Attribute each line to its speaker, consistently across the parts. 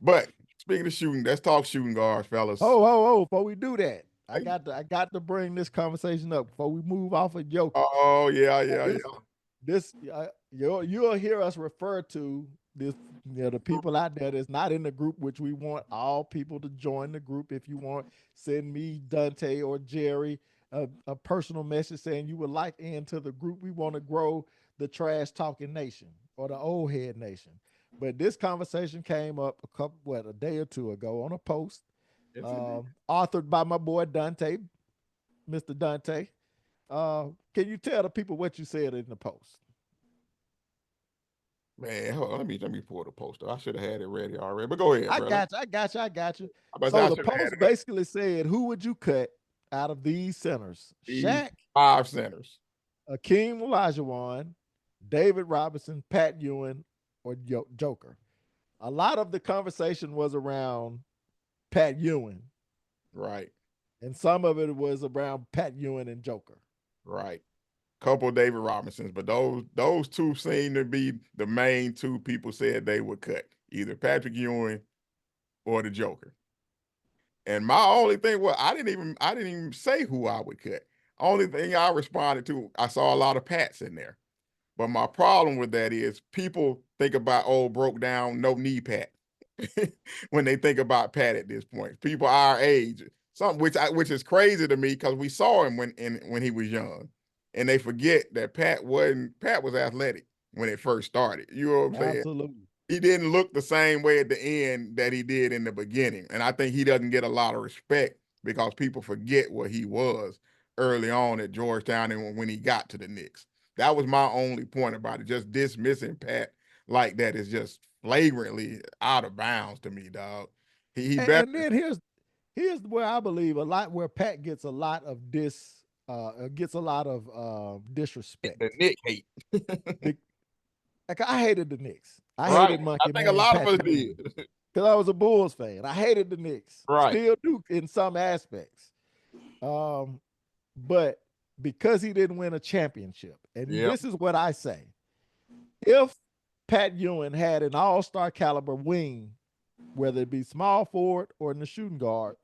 Speaker 1: But speaking of shooting, let's talk shooting guards, fellas.
Speaker 2: Before we do that, I
Speaker 1: Hey.
Speaker 2: got to bring this conversation up before we move off of Jokic.
Speaker 1: Oh yeah.
Speaker 2: You'll hear us refer to this, the people out there that's not in the group, which we want all people to join the group. If you want, send me, Dante, or Jerry a personal message saying you would like into the group. We want to grow the trash talking nation or the old head nation. But this conversation came up a day or two ago on a post,
Speaker 1: Yes, it did.
Speaker 2: authored by my boy Dante, Mr. Dante. Can you tell the people what you said in the post?
Speaker 1: Man, hold on, let me pull the poster. I should have had it ready already. But go ahead,
Speaker 2: I
Speaker 1: brother.
Speaker 2: got you. I got you. I got you.
Speaker 1: I
Speaker 2: So the
Speaker 1: should have had
Speaker 2: post
Speaker 1: it ready.
Speaker 2: basically said, who would you cut out of these centers?
Speaker 1: These
Speaker 2: Shaq,
Speaker 1: 5 centers.
Speaker 2: Akeem Olajuwon, David Robinson, Pat Ewing, or Joker. A lot of the conversation was around Pat Ewing,
Speaker 1: Right.
Speaker 2: and some of it was around Pat Ewing and Joker.
Speaker 1: Right. Couple of David Robinsons, but those two seem to be the main two people said they would cut, either Patrick Ewing or the Joker. And my only thing was I didn't even say who I would cut. Only thing I responded to, I saw a lot of Pats in there. But my problem with that is people think about old broke down, no knee Pat when they think about Pat at this point. People our age, something which is crazy to me because we saw him when he was young, and they forget that Pat was athletic when it first started. You know what I'm saying?
Speaker 2: Absolutely.
Speaker 1: He didn't look the same way at the end that he did in the beginning, and I think he doesn't get a lot of respect because people forget what he was early on at Georgetown and when he got to the Knicks. That was my only point about it. Just dismissing Pat like that is just flagrantly out of bounds to me, dog. He better.
Speaker 2: And then here's where I believe a lot where Pat gets a lot of disrespect.
Speaker 1: The Nick hate.
Speaker 2: Like I hated the Knicks. I
Speaker 1: Right.
Speaker 2: hated
Speaker 1: I
Speaker 2: Monkey
Speaker 1: think a
Speaker 2: Man,
Speaker 1: lot of us
Speaker 2: Patrick Ewing,
Speaker 1: did.
Speaker 2: because I was a Bulls fan. I hated the Knicks.
Speaker 1: Right.
Speaker 2: Still do in some aspects. But because he didn't win a championship, and
Speaker 1: Yep.
Speaker 2: this is what I say: if Pat Ewing had an all-star caliber wing, whether it be small forward or in the shooting guard,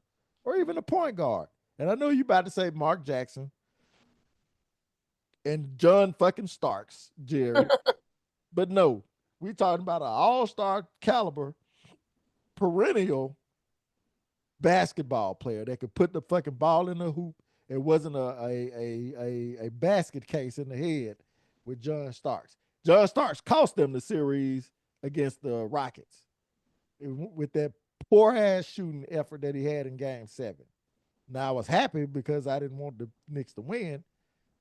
Speaker 2: or even a point guard, and I know you about to say Mark Jackson and John fucking Starks, Jerry, but no, we talking about an all-star caliber, perennial basketball player that could put the fucking ball in the hoop. It wasn't a basket case in the head with John Starks. John Starks cost them the series against the Rockets with that poor ass shooting effort that he had in Game 7. Now I was happy because I didn't want the Knicks to win,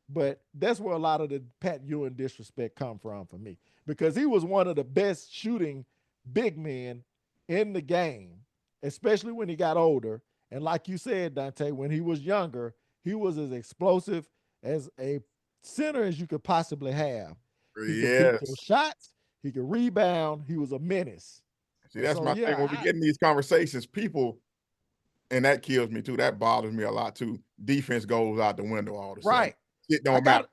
Speaker 2: but that's where a lot of the Pat Ewing disrespect come from for me, because he was one of the best shooting big men in the game, especially when he got older. And like you said, Dante, when he was younger, he was as explosive as a center as you could possibly have. He could beat your
Speaker 1: Yes.
Speaker 2: shots. He could rebound. He was a menace.
Speaker 1: See,
Speaker 2: And
Speaker 1: that's
Speaker 2: so,
Speaker 1: my thing. When we get in these conversations, people, and that kills me too. That bothers me a lot too. Defense goes out the window all the
Speaker 2: right.
Speaker 1: sudden. It don't matter.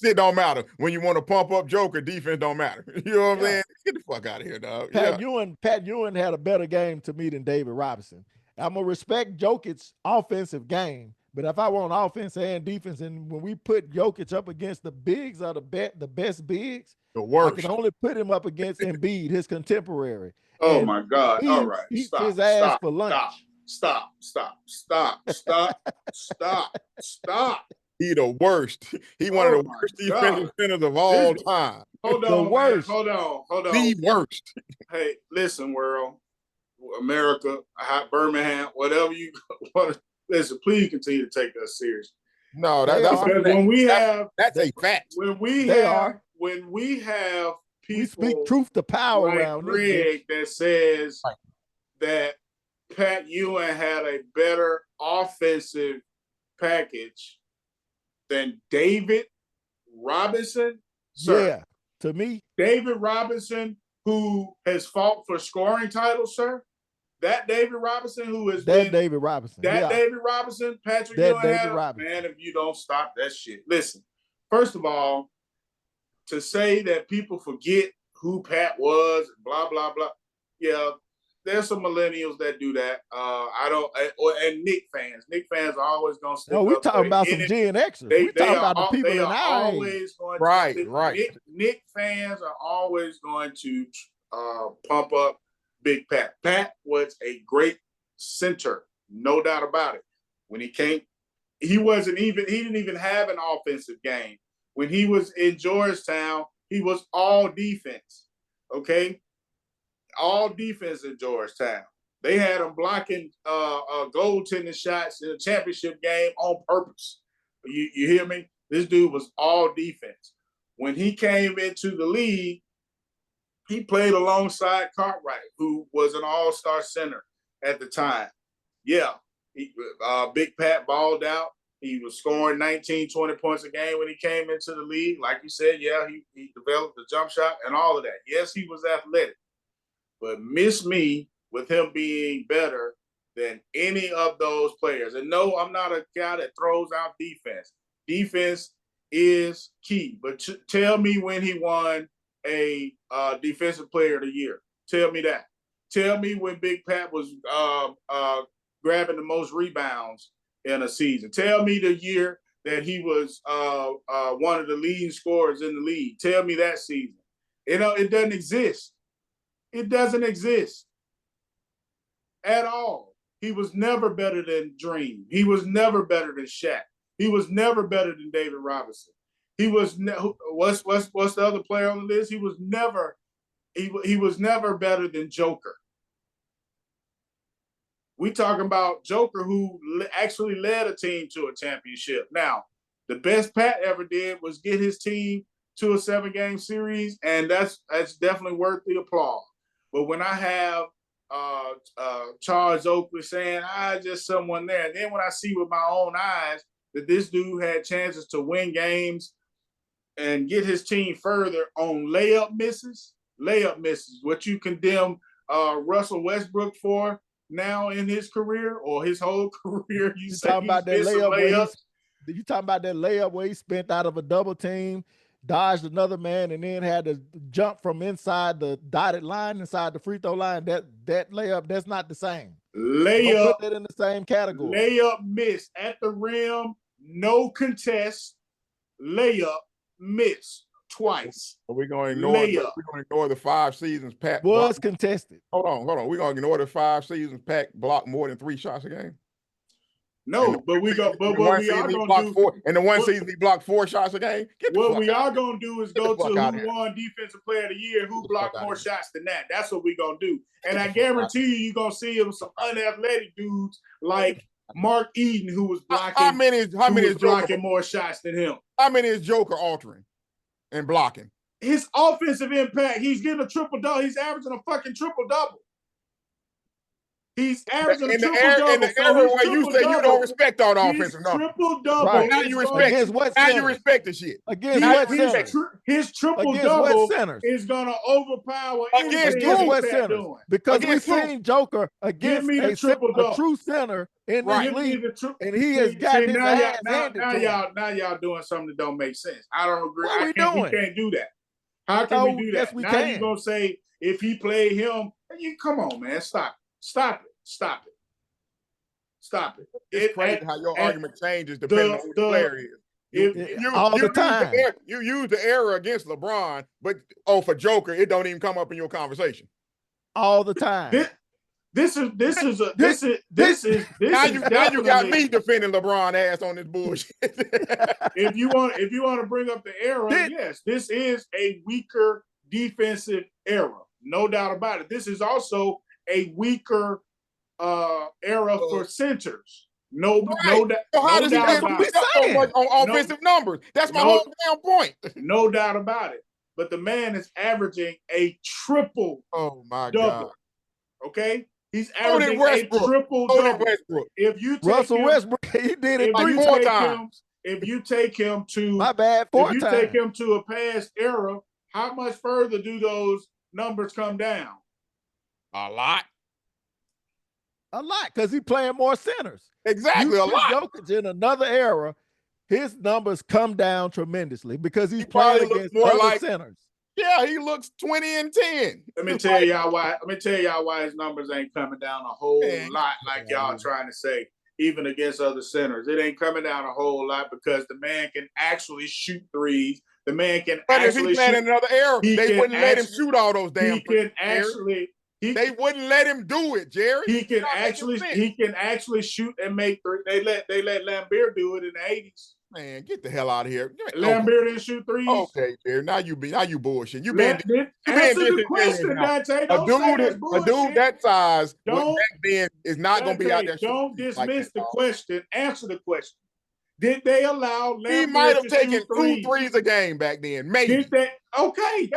Speaker 1: It don't matter. When you want to pump up Joker, defense don't matter. You know what I'm saying? Get the fuck out of here, dog.
Speaker 2: Pat Ewing had a better game to me than David Robinson. I'm gonna respect Jokic's offensive game, but if I want offense and defense, and when we put Jokic up against the bigs of the best bigs,
Speaker 1: the worst.
Speaker 2: I can only put him up against Embiid, his contemporary.
Speaker 3: Oh my God! All right,
Speaker 2: eats his ass for lunch.
Speaker 3: Stop!
Speaker 1: He the worst. He one of the worst defensive centers of all time.
Speaker 3: Hold on, the worst. Hold on.
Speaker 1: The worst.
Speaker 3: Hey, listen, world, America, Birmingham, whatever you want. Listen, please continue to take us serious.
Speaker 1: No, that's
Speaker 3: when we have
Speaker 1: that's a fact.
Speaker 3: When we have people,
Speaker 2: we speak truth to power
Speaker 3: like
Speaker 2: around
Speaker 3: Greg that says that Pat Ewing had a better offensive package than David Robinson. Sir,
Speaker 2: yeah, to me,
Speaker 3: David Robinson, who has fought for scoring titles, sir. That David Robinson who is
Speaker 2: David Robinson.
Speaker 3: David Robinson, Patrick Ewing had man, if you don't stop that shit. Listen, first of all, to say that people forget who Pat was, blah, blah, blah. Yeah, there's some millennials that do that. I don't, and Knick fans are always gonna stick
Speaker 2: No, we
Speaker 3: up
Speaker 2: talking
Speaker 3: for
Speaker 2: about some Gen Xers. We talking about the people
Speaker 3: they
Speaker 2: in
Speaker 3: are
Speaker 2: our age.
Speaker 3: always going
Speaker 1: Right,
Speaker 3: to
Speaker 1: right.
Speaker 3: Knick fans are always going to pump up Big Pat. Pat was a great center, no doubt about it. When he came, he didn't even have an offensive game. When he was in Georgetown, he was all defense. Okay? All defense in Georgetown. They had him blocking goaltending shots in a championship game on purpose. You hear me? This dude was all defense. When he came into the league, he played alongside Cartwright, who was an all-star center at the time. Yeah, Big Pat balled out. He was scoring 19, 20 points a game when he came into the league. Like you said, yeah, he developed the jump shot and all of that. Yes, he was athletic. But miss me with him being better than any of those players. And no, I'm not a guy that throws out defense. Defense is key. But tell me when he won a defensive player of the year. Tell me that. Tell me when Big Pat was grabbing the most rebounds in a season. Tell me the year that he was one of the leading scorers in the league. Tell me that season. It doesn't exist. It doesn't exist at all. He was never better than Dream. He was never better than Shaq. He was never better than David Robinson. He was what's the other player on the list? He was never better than Joker. We talking about Joker, who actually led a team to a championship. Now, the best Pat ever did was get his team to a 7-game series, and that's definitely worth the applause. But when I have Charles Oakley saying, just someone there, and then when I see with my own eyes that this dude had chances to win games and get his team further on layup misses, what you condemn Russell Westbrook for now in his career or his whole career. You talking about that layup?
Speaker 2: You talking about that layup where he spent out of a double team, dodged another man, and then had to jump from inside the dotted line, inside the free throw line. That layup, that's not the same.
Speaker 3: Layup.
Speaker 2: Don't put that in the same category.
Speaker 3: Layup miss at the rim, no contest. Layup miss twice.
Speaker 1: We're going to ignore the 5 seasons Pat
Speaker 2: was contested.
Speaker 1: Hold on. We're going to ignore the 5 seasons Pat blocked more than 3 shots a game.
Speaker 3: No, but we are going to do.
Speaker 1: In the one season he blocked 4 shots a game.
Speaker 3: What we are going to do is go to who won Defensive Player of the Year, who blocked more shots than that. That's what we're going to do. And I guarantee you're going to see him some unathletic dudes like Mark Eden, who was blocking.
Speaker 1: How many is
Speaker 3: blocking more shots than him?
Speaker 1: How many is Joker altering and blocking?
Speaker 3: His offensive impact, he's getting a triple-double. He's averaging a fucking triple-double. He's averaging a triple-double.
Speaker 1: In the era where you say you don't respect all the offensive numbers.
Speaker 3: Triple-double.
Speaker 1: Right. Now you respect Now you respect the shit.
Speaker 2: Against what centers?
Speaker 3: His triple-double is going to overpower
Speaker 2: against what centers? Because we've seen Joker against a true center in the league, and he has gotten his ass handed to him.
Speaker 3: Now y'all doing something that don't make sense. I don't agree.
Speaker 2: What are we doing?
Speaker 3: We can't do that. How can we do that?
Speaker 2: Yes, we
Speaker 3: now
Speaker 2: can.
Speaker 3: You're going to say, if he played him, come on, man, stop it.
Speaker 1: It's crazy how your argument changes depending on who the player is.
Speaker 2: All the time.
Speaker 1: You use the error against LeBron, but for Joker, it don't even come up in your conversation.
Speaker 2: All the time.
Speaker 3: This is
Speaker 1: now you got me defending LeBron ass on this bullshit.
Speaker 3: if you want to bring up the era, yes, this is a weaker defensive era, no doubt about it. This is also a weaker era for centers. No doubt. So how does he get
Speaker 1: so much on offensive numbers? That's my whole damn point.
Speaker 3: No doubt about it. But the man is averaging a triple.
Speaker 1: Oh my
Speaker 3: double. God. Okay, he's averaging a triple double. If you take
Speaker 2: Russell Westbrook, he did it 3 more times.
Speaker 3: If you take him to
Speaker 2: my bad, 4 times.
Speaker 3: Take him to a past era, how much further do those numbers come down?
Speaker 1: A lot,
Speaker 2: because he's playing more centers.
Speaker 1: Exactly, a lot.
Speaker 2: Jokic in another era, his numbers come down tremendously because he's playing against other centers.
Speaker 1: Yeah, he looks 20-10.
Speaker 3: Let me tell y'all why his numbers ain't coming down a whole lot like y'all trying to say, even against other centers. It ain't coming down a whole lot because the man can actually shoot threes. The man can
Speaker 1: but
Speaker 3: actually
Speaker 1: if he's playing in another era, they wouldn't let him shoot all those damn threes. They wouldn't let him do it, Jerry.
Speaker 3: He can actually shoot and make three. They let Lambert do it in the 80s.
Speaker 1: Man, get the hell out of here.
Speaker 3: Lambert didn't shoot threes.
Speaker 1: Okay, Jerry. Now you bullshit.
Speaker 3: Answer the question, Dante.
Speaker 1: A dude that size back then is not going to be out there.
Speaker 3: Don't dismiss the question. Answer the question. Did they allow Lambert?
Speaker 1: He might have taken 2 threes a game back then. Maybe.
Speaker 3: Did they? Okay,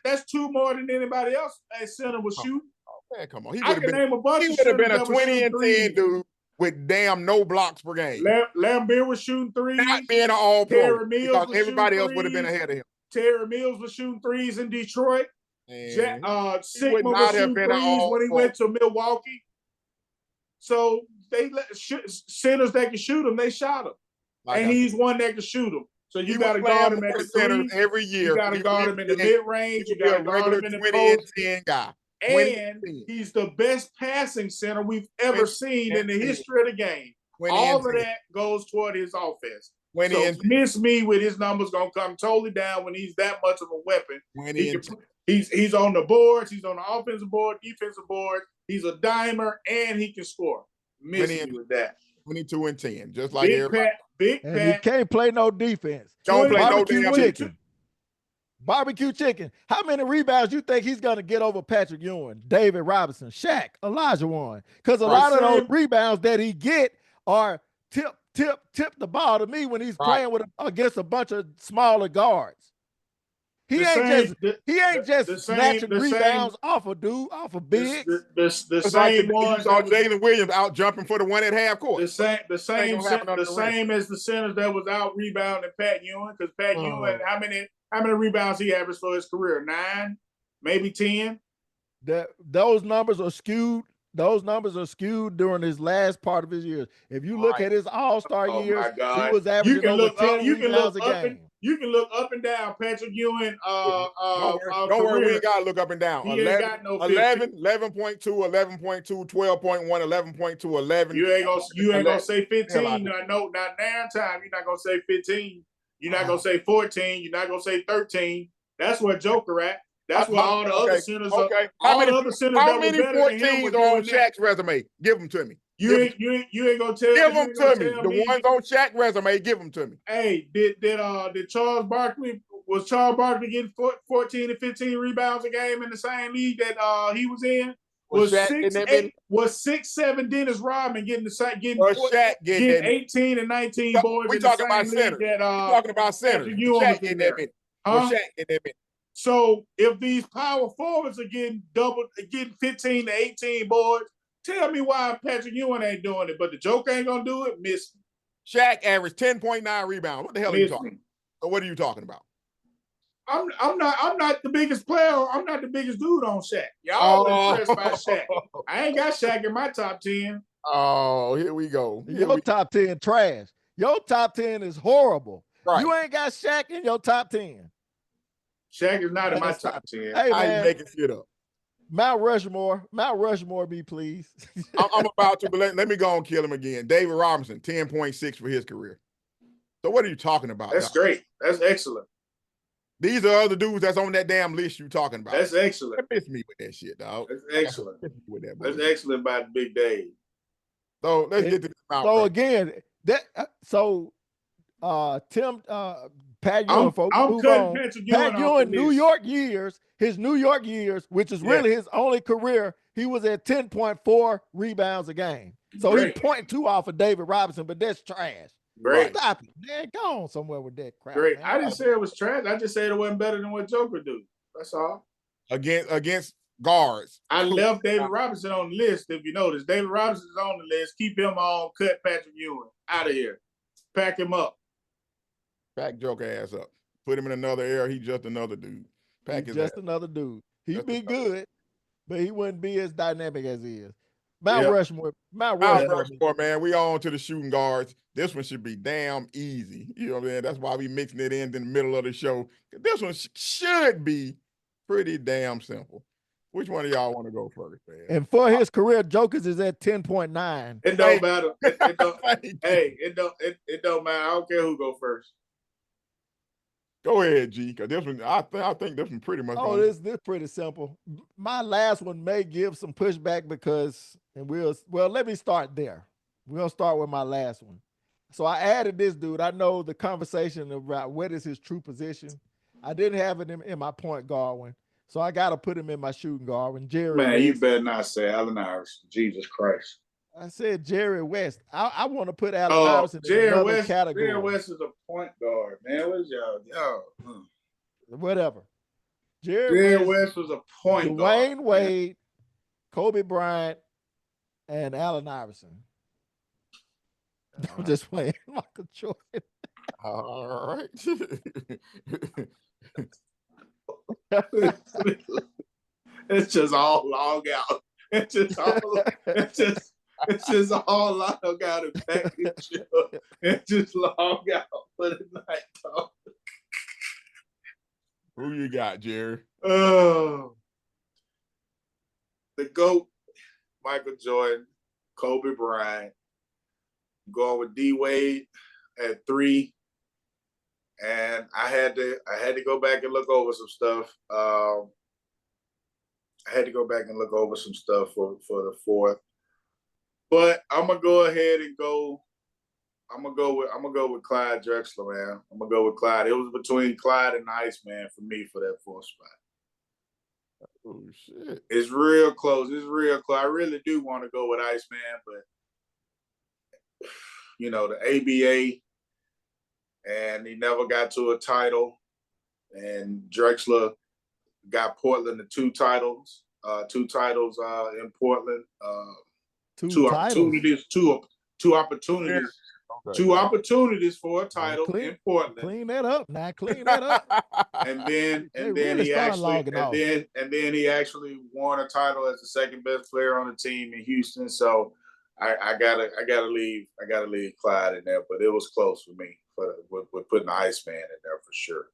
Speaker 3: that's 2 more than anybody else at center was shooting.
Speaker 1: Oh, man, come on. He
Speaker 3: would have
Speaker 1: been a 20-10 dude with damn no blocks per game.
Speaker 3: Lambert was shooting threes.
Speaker 1: Not being an all-pro because everybody else would have been ahead of him.
Speaker 3: Terry Mills was shooting threes in Detroit. Sigma was shooting threes when he went to Milwaukee. So they let centers that can shoot them, they shot him. And he's one that can shoot them. So you got to guard him at the three.
Speaker 1: Every year.
Speaker 3: You got to guard him in the mid-range. You got to guard him in the post.
Speaker 1: 20-10 guy.
Speaker 3: And he's the best passing center we've ever seen in the history of the game. All of that goes toward his offense. Miss me with his numbers going to come totally down when he's that much of a weapon. He's on the boards. He's on the offensive board, defensive board. He's a dimer, and he can score. Miss me with that.
Speaker 1: 22-10, just like everybody.
Speaker 2: Big Pat. He can't play no defense.
Speaker 1: Don't play no damn
Speaker 2: chicken. Barbecue chicken. How many rebounds you think he's going to get over Patrick Ewing, David Robinson, Shaq, Elijah Warren? Because a lot of those rebounds that he get are tip the ball to me when he's playing against a bunch of smaller guards. He ain't just snatching rebounds off a bigs.
Speaker 3: The same one.
Speaker 1: Saw Jalen Williams out jumping for the one at half court.
Speaker 3: The same as the centers that was out rebounding Pat Ewing, because Pat Ewing, how many rebounds he averaged for his career? 9, maybe 10.
Speaker 2: Those numbers are skewed. Those numbers are skewed during his last part of his years. If you look at his All-Star years, he was averaging over 10 rebounds a game.
Speaker 3: You can look up and down Patrick Ewing.
Speaker 1: Don't worry, we ain't got to look up and down. 11, 11.2, 11.2, 12.1, 11.2, 11.
Speaker 3: You ain't gonna say 15. I know not now time. You're not gonna say 15. You're not gonna say 14. You're not gonna say 13. That's where Joker at. That's why all the other centers are.
Speaker 1: How many 14s are on Shaq's resume? Give them to me.
Speaker 3: You ain't gonna tell.
Speaker 1: Give them to me. The ones on Shaq's resume, give them to me.
Speaker 3: Hey, did Charles Barkley getting 14 and 15 rebounds a game in the same league that he was in? Was 6'7" Dennis Rodman getting 18 and 19 boards?
Speaker 1: We talking about center. We talking about center. Shaq in that minute. Shaq in that minute.
Speaker 3: So if these power forwards are getting 15 to 18 boards, tell me why Patrick Ewing ain't doing it, but the Joker ain't gonna do it. Miss me.
Speaker 1: Shaq averaged 10.9 rebounds. What the hell are you talking about? So what are you talking about?
Speaker 3: I'm not the biggest player. I'm not the biggest dude on Shaq. Y'all impressed by Shaq. I ain't got Shaq in my top 10.
Speaker 1: Oh, here we go.
Speaker 2: Your top 10 trash. Your top 10 is horrible.
Speaker 1: Right.
Speaker 2: You ain't got Shaq in your top 10.
Speaker 3: Shaq is not in my top 10.
Speaker 2: Hey, man,
Speaker 1: I ain't making shit up.
Speaker 2: Mount Rushmore, be please.
Speaker 1: I'm about to, but let me go and kill him again. David Robinson, 10.6 for his career. So what are you talking about?
Speaker 3: That's great. That's excellent.
Speaker 1: These are other dudes that's on that damn list you talking about.
Speaker 3: That's excellent.
Speaker 1: Miss me with that shit, dog.
Speaker 3: That's excellent. That's excellent by the Big Dave.
Speaker 1: So let's get to this Mount.
Speaker 2: So again, Pat Ewing, folks, move on. Pat Ewing, his New York years, which is really his only career, he was at 10.4 rebounds a game. So he's 0.2 off of David Robinson, but that's trash.
Speaker 3: Great.
Speaker 2: Stop it. Man, go on somewhere with that crap.
Speaker 3: Great.
Speaker 2: Man.
Speaker 3: I didn't say it was trash. I just said it wasn't better than what Joker do. That's all.
Speaker 1: Against guards.
Speaker 3: I left David Robinson on the list, if you notice. David Robinson is on the list. Keep him on. Cut Patrick Ewing out of here. Pack him up.
Speaker 1: Pack Joker ass up. Put him in another era. He's just another dude.
Speaker 2: He's just another dude. He'd be good, but he wouldn't be as dynamic as he is. Mount
Speaker 3: Yeah.
Speaker 2: Rushmore. Mount
Speaker 1: Mount
Speaker 2: Rushmore.
Speaker 1: Rushmore, man. We on to the shooting guards. This one should be damn easy. You know what I'm saying? That's why we mixing it in the middle of the show. This one should be pretty damn simple. Which one of y'all want to go first, man?
Speaker 2: And for his career, Jokers is at 10.9.
Speaker 3: It don't matter. It don't.
Speaker 1: Thank you.
Speaker 3: Hey, it don't matter. I don't care who go first.
Speaker 1: Go ahead, G. Because this one, I think this one pretty much.
Speaker 2: Oh, this pretty simple. My last one may give some pushback because, and let me start there. We'll start with my last one. So I added this dude. I know the conversation about what is his true position. I didn't have it in my point guard one. So I got to put him in my shooting guard one. Jerry
Speaker 3: Man,
Speaker 2: West.
Speaker 3: you better not say Allen Iverson. Jesus Christ.
Speaker 2: I said Jerry West. I want to put Allen Iverson in another category.
Speaker 3: Jerry West is a point guard, man. What's y'all?
Speaker 2: Whatever.
Speaker 3: Jerry West was a point guard.
Speaker 2: Dwayne Wade, Kobe Bryant, and Allen Iverson. I'm just playing Michael Jordan.
Speaker 1: All right.
Speaker 3: It's just all long out. It's just all long out and package. It's just long out for the night talk.
Speaker 1: Who you got, Jerry?
Speaker 3: Oh, the GOAT, Michael Jordan, Kobe Bryant. Going with D Wade at 3. And I had to go back and look over some stuff. I had to go back and look over some stuff for the 4th. But I'm gonna go ahead and go. I'm gonna go with Clyde Drexler, man. I'm gonna go with Clyde. It was between Clyde and Iceman for me for that 4th spot.
Speaker 1: Oh shit!
Speaker 3: It's real close. It's real close. I really do want to go with Iceman, but you know the ABA, and he never got to a title. And Drexler got Portland to 2 titles. 2 titles in Portland. 2 opportunities. 2 opportunities. Okay. 2 opportunities for a title in Portland.
Speaker 2: Clean that up. Now clean that up.
Speaker 3: and then he actually won a title as the 2nd best player on the team in Houston. So I gotta leave Clyde in there, but it was close for me with putting the Iceman in there for sure.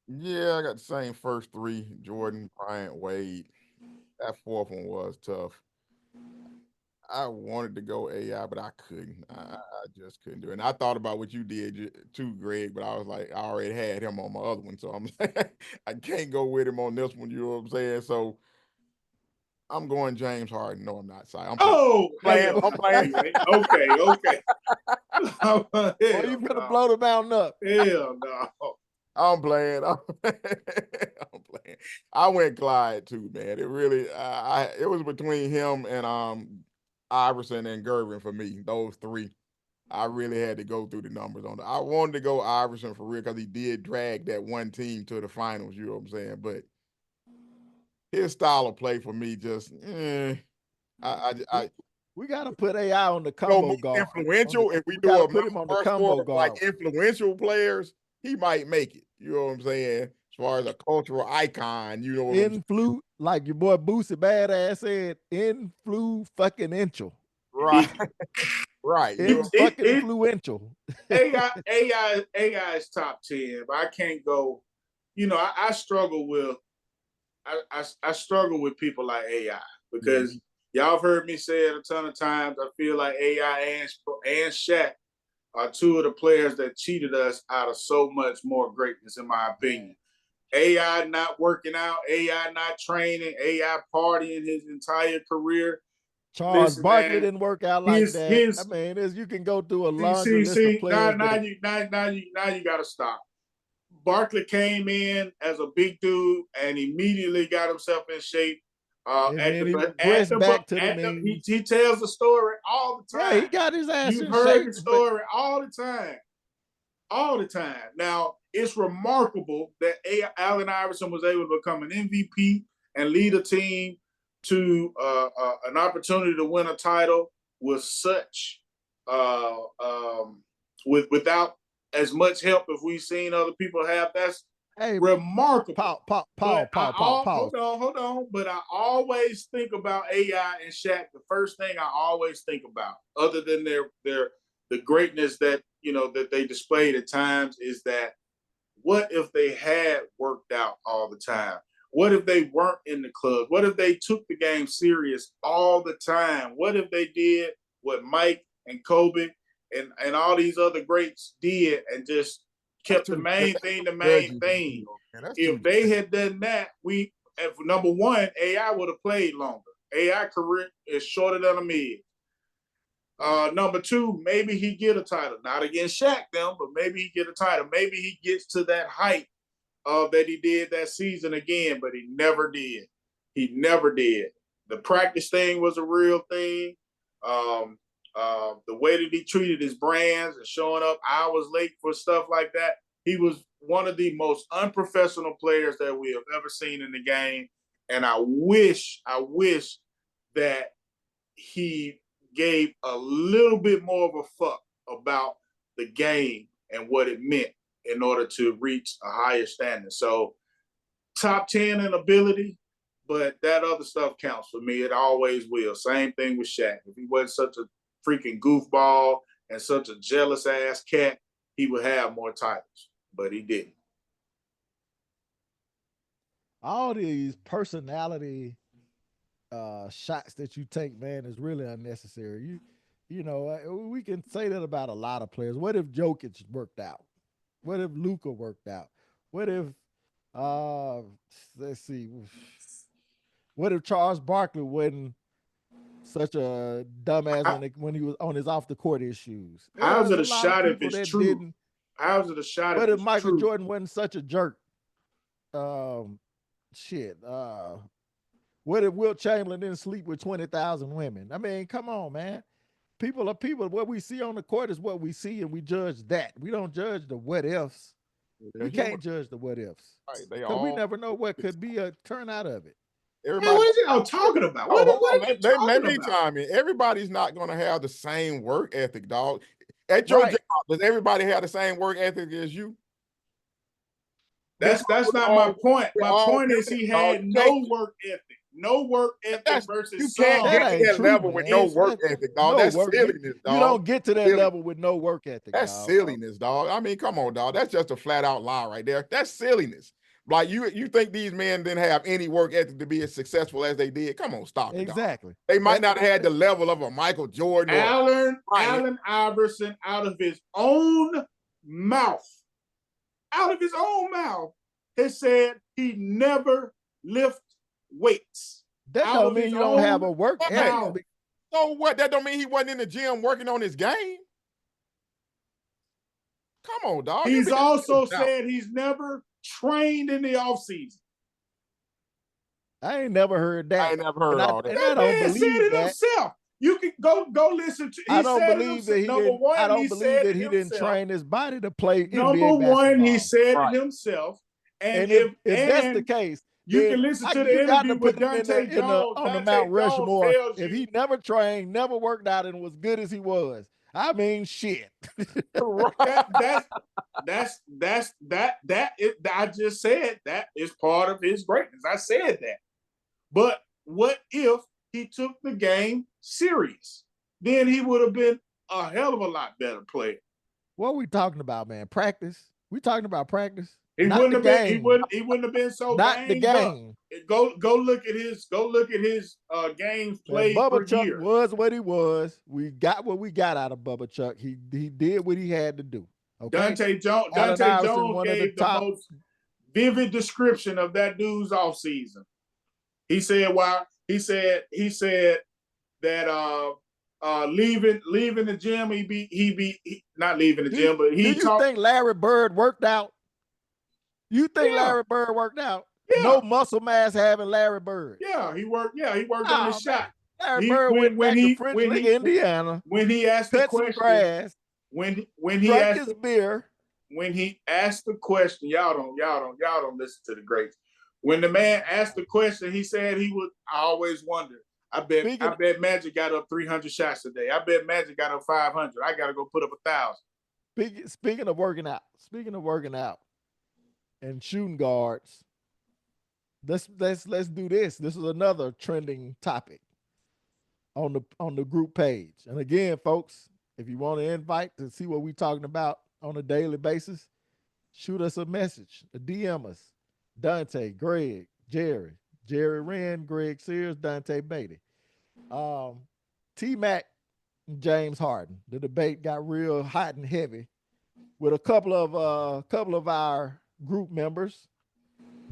Speaker 1: Yeah, I got the same first 3: Jordan, Bryant, Wade. That 4th one was tough. I wanted to go AI, but I couldn't. I just couldn't do it. And I thought about what you did too, Greg, but I was like, I already had him on my other one, so I'm like, I can't go with him on this one. You know what I'm saying? So I'm going James Harden. No, I'm not. Sorry. I'm playing. Okay.
Speaker 2: Oh, you finna blow the mountain up.
Speaker 3: Hell no.
Speaker 1: I'm playing. I went Clyde too, man. It really, it was between him and Iverson and Gervin for me. Those 3, I really had to go through the numbers on it. I wanted to go Iverson for real because he did drag that one team to the finals. You know what I'm saying? But his style of play for me just,
Speaker 2: we gotta put AI on the combo guard.
Speaker 1: Influential. If we do put him on the combo guard, like influential players, he might make it. You know what I'm saying? As far as a cultural icon, you know what I'm saying?
Speaker 2: Like your boy Boosie Badass said, influential.
Speaker 1: Right. Right.
Speaker 2: Influential.
Speaker 3: AI is top 10, but I can't go. You know, I struggle with I struggle with people like AI because y'all have heard me say it a ton of times. I feel like AI and Shaq are 2 of the players that cheated us out of so much more greatness, in my opinion. AI not working out, AI not training, AI partying his entire career.
Speaker 2: Charles Barkley didn't work out like that. I mean, you can go through a laundry list of players.
Speaker 3: Now you got to stop. Barkley came in as a big dude and immediately got himself in shape. He tells the story all the time.
Speaker 2: Yeah, he got his ass in shape.
Speaker 3: You've heard the story all the time. All the time. Now, it's remarkable that Allen Iverson was able to become an MVP and lead a team to an opportunity to win a title with such without as much help as we've seen other people have.
Speaker 2: Hey,
Speaker 3: remarkable.
Speaker 2: Paul.
Speaker 3: Hold on. But I always think about AI and Shaq. The first thing I always think about, other than the greatness that that they displayed at times, is that what if they had worked out all the time? What if they weren't in the club? What if they took the game serious all the time? What if they did what Mike and Kobe and all these other greats did and just kept the main thing the main thing? If they had done that, number one, AI would have played longer. AI career is shorter than a mid. Number two, maybe he get a title, not against Shaq them, but maybe he get a title. Maybe he gets to that height that he did that season again, but he never did. He never did. The practice thing was a real thing. The way that he treated his brands and showing up hours late for stuff like that, he was one of the most unprofessional players that we have ever seen in the game. And I wish that he gave a little bit more of a fuck about the game and what it meant in order to reach a higher standard. So top 10 in ability, but that other stuff counts for me. It always will. Same thing with Shaq. If he wasn't such a freaking goofball and such a jealous ass cat, he would have more titles, but he didn't.
Speaker 2: All these personality shots that you take, man, is really unnecessary. We can say that about a lot of players. What if Jokic worked out? What if Luka worked out? What if let's see, what if Charles Barkley wasn't such a dumbass when he was on his off the court issues?
Speaker 3: How's it a shot if it's true? How's it a shot?
Speaker 2: What if Michael Jordan wasn't such a jerk? What if Wilt Chamberlain didn't sleep with 20,000 women? I mean, come on, man. People are people. What we see on the court is what we see, and we judge that. We don't judge the what ifs. We can't judge the what ifs. Because we never know what could be a turnout of it.
Speaker 3: Everybody, what is y'all talking about?
Speaker 1: Let me chime in. Everybody's not going to have the same work ethic, dog. At your job, does everybody have the same work ethic as you?
Speaker 3: That's not my point. My point is he had no work ethic. No work ethic versus
Speaker 1: you can't get to that level with no work ethic, dog. That's silliness, dog.
Speaker 2: You don't get to that level with no work ethic.
Speaker 1: That's silliness, dog. I mean, come on, dog. That's just a flat out lie right there. That's silliness. Like you think these men didn't have any work ethic to be as successful as they did? Come on, stop it.
Speaker 2: Exactly.
Speaker 1: Dog. They might not have had the level of a Michael Jordan.
Speaker 3: Allen Iverson, out of his own mouth, has said he never lift weights.
Speaker 2: That don't mean you don't have a work ethic.
Speaker 1: So what? That don't mean he wasn't in the gym working on his game. Come on, dog.
Speaker 3: He's also said he's never trained in the offseason.
Speaker 2: I ain't never heard that.
Speaker 1: I ain't never heard all that.
Speaker 3: That man said it himself. You can go listen to.
Speaker 2: I don't believe that he didn't. I don't believe that he didn't train his body to play NBA basketball.
Speaker 3: He said it himself. And if
Speaker 2: that's the case,
Speaker 3: you can listen to the interview with Dante Jones
Speaker 2: on the Mount Rushmore. If he never trained, never worked out, and was good as he was, I mean, shit.
Speaker 3: I just said that is part of his greatness. I said that. But what if he took the game serious? Then he would have been a hell of a lot better player.
Speaker 2: What are we talking about, man? Practice? We talking about practice?
Speaker 3: He wouldn't have been. He wouldn't have been so.
Speaker 2: Not the game.
Speaker 3: Go look at his. Go look at his games played.
Speaker 2: Bubba Chuck was what he was. We got what we got out of Bubba Chuck. He did what he had to do. Okay?
Speaker 3: Dante Jones gave the most vivid description of that dude's offseason. He said that leaving the gym, he not leaving the gym, but he.
Speaker 2: Do you think Larry Bird worked out? You think Larry Bird worked out? Yeah. No muscle mass having Larry Bird.
Speaker 3: Yeah, he worked on his shot.
Speaker 2: Larry Bird went back to French Lick, Indiana.
Speaker 3: When he asked the question,
Speaker 2: grass,
Speaker 3: when he asked
Speaker 2: his beer.
Speaker 3: When he asked the question, y'all don't listen to the greats. When the man asked the question, he said I always wondered. I bet Magic got up 300 shots today. I bet Magic got up 500. I got to go put up 1,000.
Speaker 2: Speaking of working out. and shooting guards. Let's do this. This is another trending topic on the group page. And again, folks, if you want to invite to see what we're talking about on a daily basis, shoot us a message, a DM us. Dante, Greg, Jerry Wren, Greg Sears, Dante Beatty. T-Mac and James Harden. The debate got real hot and heavy with a couple of our group members.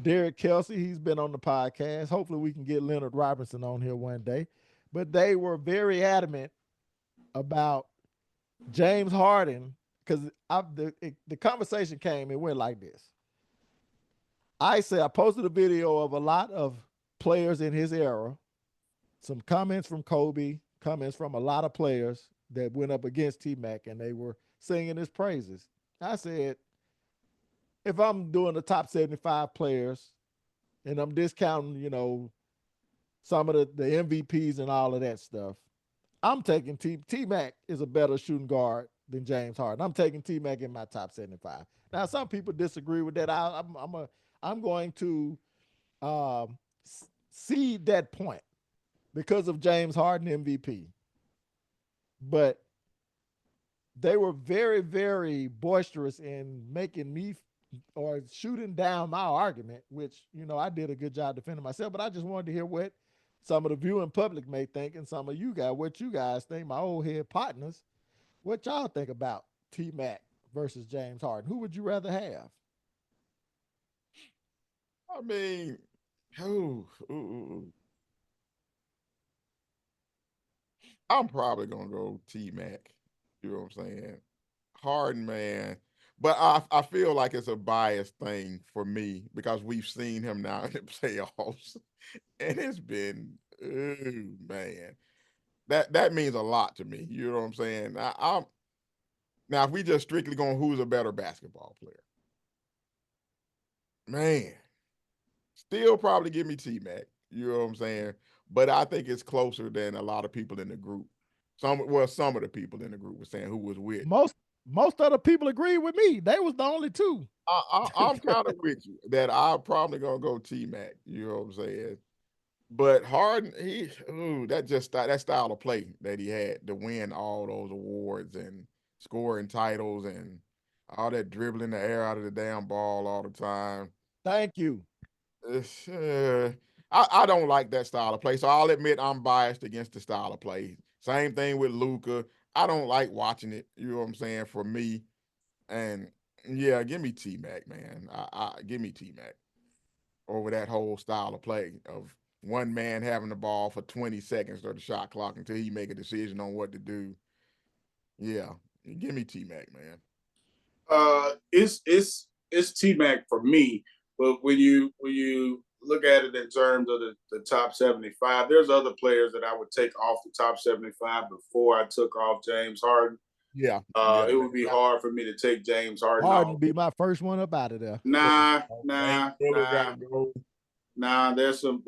Speaker 2: Derek Kelsey, he's been on the podcast. Hopefully we can get Leonard Robinson on here one day. But they were very adamant about James Harden because the conversation came, it went like this. I posted a video of a lot of players in his era, some comments from Kobe, comments from a lot of players that went up against T-Mac, and they were singing his praises. I said, if I'm doing the top 75 players and I'm discounting, some of the MVPs and all of that stuff, I'm taking T-Mac is a better shooting guard than James Harden. I'm taking T-Mac in my top 75. Now, some people disagree with that. I'm going to cede that point because of James Harden MVP. But they were very, very boisterous in making me or shooting down my argument, which, I did a good job defending myself, but I just wanted to hear what some of the viewing public may think and some of you guys, what you guys think, my old head partners, what y'all think about T-Mac versus James Harden. Who would you rather have?
Speaker 1: I mean, I'm probably going to go T-Mac. You know what I'm saying? Harden, man. But I feel like it's a biased thing for me because we've seen him now in the playoffs. And it's been, man. That means a lot to me. You know what I'm saying? Now, if we just strictly going who's a better basketball player, man, still probably give me T-Mac. You know what I'm saying? But I think it's closer than a lot of people in the group. Some of the people in the group were saying who was with.
Speaker 2: Most other people agree with me. They was the only two.
Speaker 1: I'm kind of with you that I'm probably gonna go T-Mac. You know what I'm saying? But Harden, that style of play that he had to win all those awards and scoring titles and all that dribbling the air out of the damn ball all the time.
Speaker 2: Thank you.
Speaker 1: I don't like that style of play, so I'll admit I'm biased against the style of play. Same thing with Luka. I don't like watching it. You know what I'm saying? For me, and yeah, give me T-Mac, man. Give me T-Mac over that whole style of play of one man having the ball for 20 seconds or the shot clock until he make a decision on what to do. Yeah, give me T-Mac, man.
Speaker 3: It's T-Mac for me, but when you look at it in terms of the top 75, there's other players that I would take off the top 75 before I took off James Harden.
Speaker 1: Yeah.
Speaker 3: It would be hard for me to take James Harden
Speaker 2: Harden
Speaker 3: off.
Speaker 2: be my first one up out of there.
Speaker 3: Nah. There's some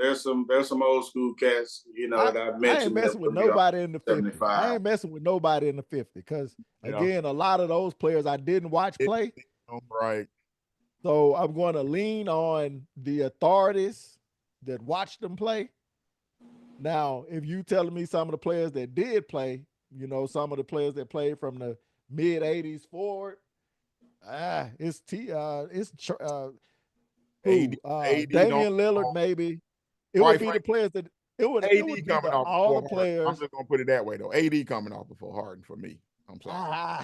Speaker 3: old school cats, that I mentioned.
Speaker 2: I ain't messing with nobody in the 50. I ain't messing with nobody in the 50 because again, a lot of those players I didn't watch play.
Speaker 1: Right.
Speaker 2: So I'm going to lean on the authorities that watched them play. Now, if you telling me some of the players that did play, some of the players that played from the mid 80s forward, it's Damian Lillard, maybe. It would be the players that it would be all the players.
Speaker 1: I'm just gonna put it that way though. AD coming off before Harden for me. I'm sorry.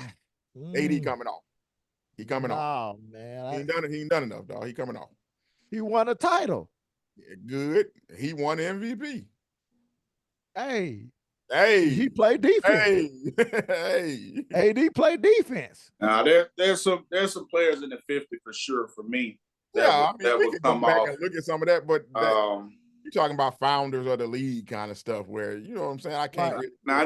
Speaker 1: AD coming off. He coming off.
Speaker 2: Oh man,
Speaker 1: he ain't done enough, dog. He coming off.
Speaker 2: He won a title.
Speaker 1: Yeah, good. He won MVP.
Speaker 2: Hey, he played defense.
Speaker 1: Hey.
Speaker 2: AD played defense.
Speaker 3: Now there's some players in the 50 for sure for me.
Speaker 1: We can come back and look at some of that, but you're talking about founders of the league kind of stuff where, you know what I'm saying? I can't really.
Speaker 2: I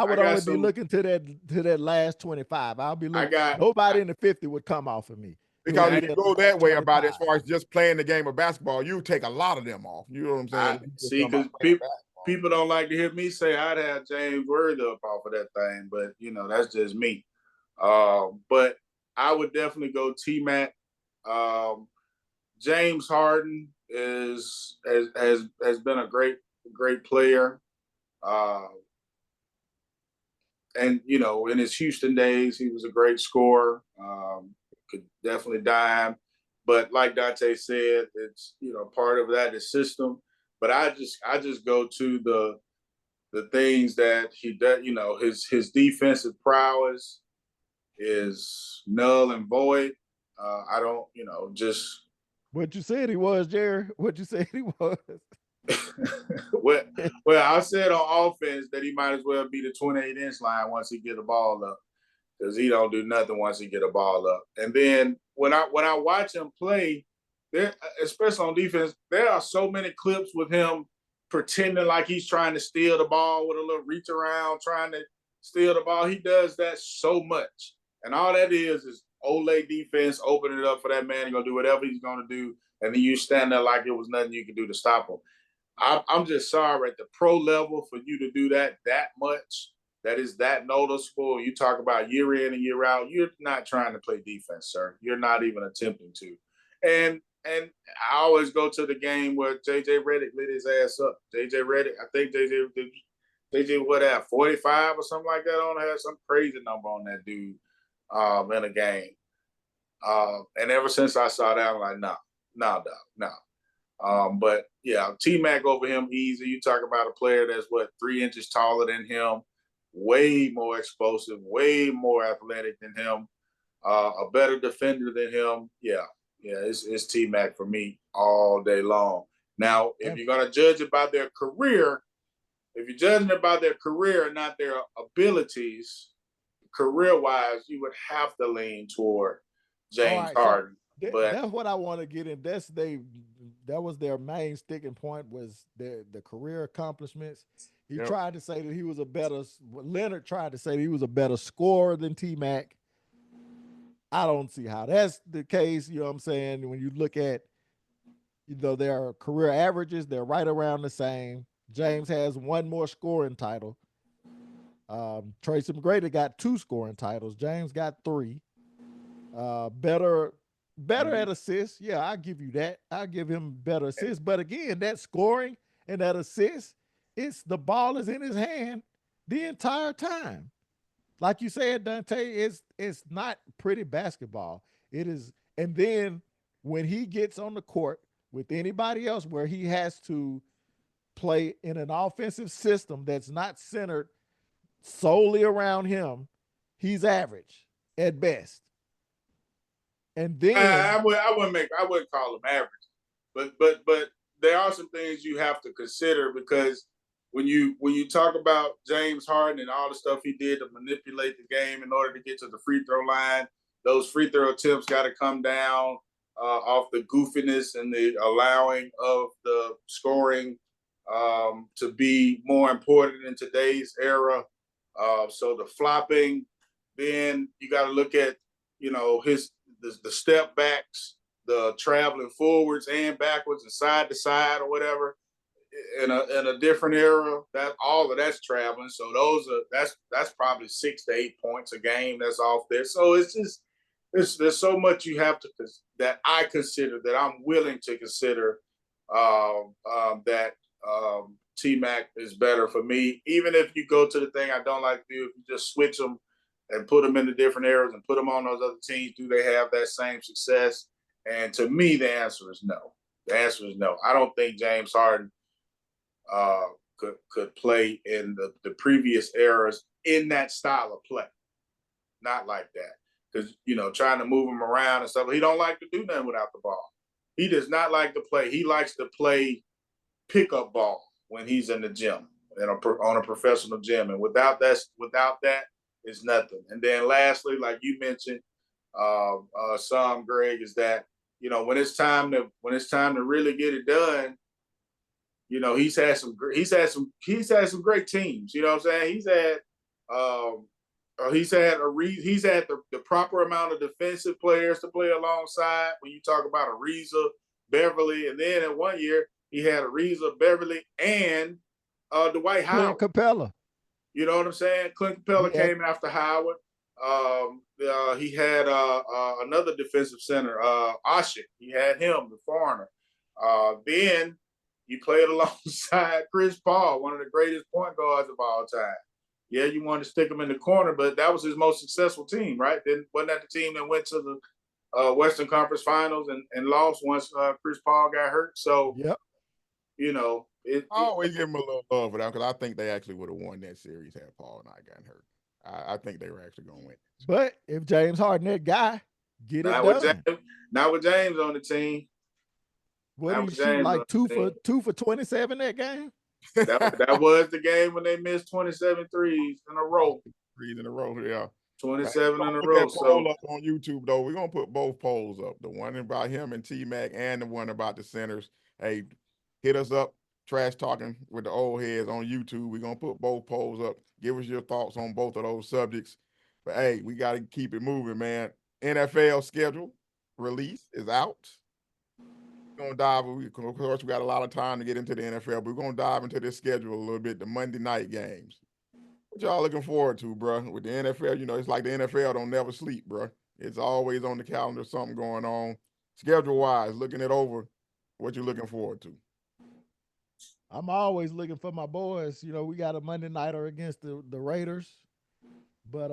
Speaker 2: would only be looking to that last 25. I'll be looking. Nobody in the 50 would come off of me.
Speaker 1: Because if you go that way about it, as far as just playing the game of basketball, you take a lot of them off. You know what I'm saying?
Speaker 3: See, because people don't like to hear me say I'd have James Worthy up off of that thing, but, that's just me. But I would definitely go T-Mac. And then, James Harden has been a great player. And in his Houston days, he was a great scorer. Could definitely dime, but like Dante said, it's part of that is system. But I just go to the things that he does. His defensive prowess is null and void. I don't, just
Speaker 2: what you said he was, Jerry. What you said he was.
Speaker 3: well, I said on offense that he might as well be the 28-inch line once he get the ball up, because he don't do nothing once he get a ball up. And then when I watch him play, there, especially on defense, there are so many clips with him pretending like he's trying to steal the ball with a little reach around, trying to steal the ball. He does that so much, and all that is Olay defense, open it up for that man. He's gonna do whatever he's gonna do, and then you stand there like it was nothing you could do to stop him. I'm just sorry at the pro level for you to do that much. That is that noticeable. You talk about year in and year out. You're not trying to play defense, sir. You're not even attempting to. And I always go to the game where JJ Redick lit his ass up. JJ Redick, I think JJ what at 45 or something like that on, had some crazy number on that dude in a game. And ever since I saw that, I'm like, no. But yeah, T-Mac over him easy. You talk about a player that's 3 inches taller than him, way more explosive, way more athletic than him, a better defender than him. Yeah, it's T-Mac for me all day long. Now, if you're gonna judge about their career, if you're judging about their career and not their abilities, career-wise, you would have to lean toward James Harden.
Speaker 2: But that's what I want to get in. That was their main sticking point, was the career accomplishments. He tried to say that he was Leonard tried to say that he was a better scorer than T-Mac. I don't see how that's the case. You know what I'm saying? When you look at, their career averages, they're right around the same. James has 1 more scoring title. Tracy McGrady got 2 scoring titles. James got 3. Better at assists. Yeah, I'll give you that. I'll give him better assists. But again, that scoring and that assist, the ball is in his hand the entire time. Like you said, Dante, it's not pretty basketball. It is. And then when he gets on the court with anybody else where he has to play in an offensive system that's not centered solely around him, he's average at best. And then
Speaker 3: I wouldn't call him average, but there are some things you have to consider, because when you talk about James Harden and all the stuff he did to manipulate the game in order to get to the free throw line, those free throw attempts got to come down off the goofiness and the allowing of the scoring to be more important in today's era. So the flopping, then you got to look at the step backs, the traveling forwards and backwards and side to side or whatever in a different era. That all of that's traveling. So that's probably 6 to 8 points a game that's off there. So it's just there's so much you have to that I consider, that I'm willing to consider that T-Mac is better for me. Even if you go to the thing I don't like to do, if you just switch them and put them into different eras and put them on those other teams, do they have that same success? And to me, the answer is no. The answer is no. I don't think James Harden could play in the previous eras in that style of play. Not like that. Because, trying to move him around and stuff, he don't like to do nothing without the ball. He does not like to play. He likes to play pickup ball when he's in the gym, on a professional gym. And without that, it's nothing. And then lastly, like you mentioned, Greg, is that, when it's time to really get it done, he's had some great teams. You know what I'm saying? He's had the proper amount of defensive players to play alongside. When you talk about Ariza, Beverly, and then in one year he had Ariza, Beverly, and Dwight Howard.
Speaker 2: Clint Capella.
Speaker 3: You know what I'm saying? Clint Capella came after Howard. He had another defensive center, Ashik. He had him, the foreigner. Then he played alongside Chris Paul, one of the greatest point guards of all time. Yeah, you wanted to stick him in the corner, but that was his most successful team, right? Then wasn't that the team that went to the Western Conference Finals and lost once Chris Paul got hurt? So,
Speaker 2: Yep.
Speaker 3: you know,
Speaker 1: I always give him a little love for that because I think they actually would have won that series had Paul not gotten hurt. I think they were actually going to win.
Speaker 2: But if James Harden, that guy, get it
Speaker 3: not
Speaker 2: done.
Speaker 3: not with James on the team.
Speaker 2: What did he shoot, like 2 for 27 that game?
Speaker 3: That was the game when they missed 27 threes in a row.
Speaker 1: Threes in a row, yeah.
Speaker 3: 27 in a
Speaker 1: Put
Speaker 3: row.
Speaker 1: that poll up on YouTube, though. We're going to put both polls up. The one about him and T-Mac and the one about the centers. Hey, hit us up, Trash Talking with the Old Heads on YouTube. We're going to put both polls up. Give us your thoughts on both of those subjects. But, hey, we got to keep it moving, man. NFL schedule release is out. We're going to dive. Of course, we got a lot of time to get into the NFL, but we're going to dive into this schedule a little bit, the Monday night games. What y'all looking forward to, bro? With the NFL, you know, it's like the NFL don't never sleep, bro. It's always on the calendar, something going on. Schedule-wise, looking it over, what you looking forward to?
Speaker 2: I'm always looking for my boys. You know, we got a Monday nighter against the Raiders. But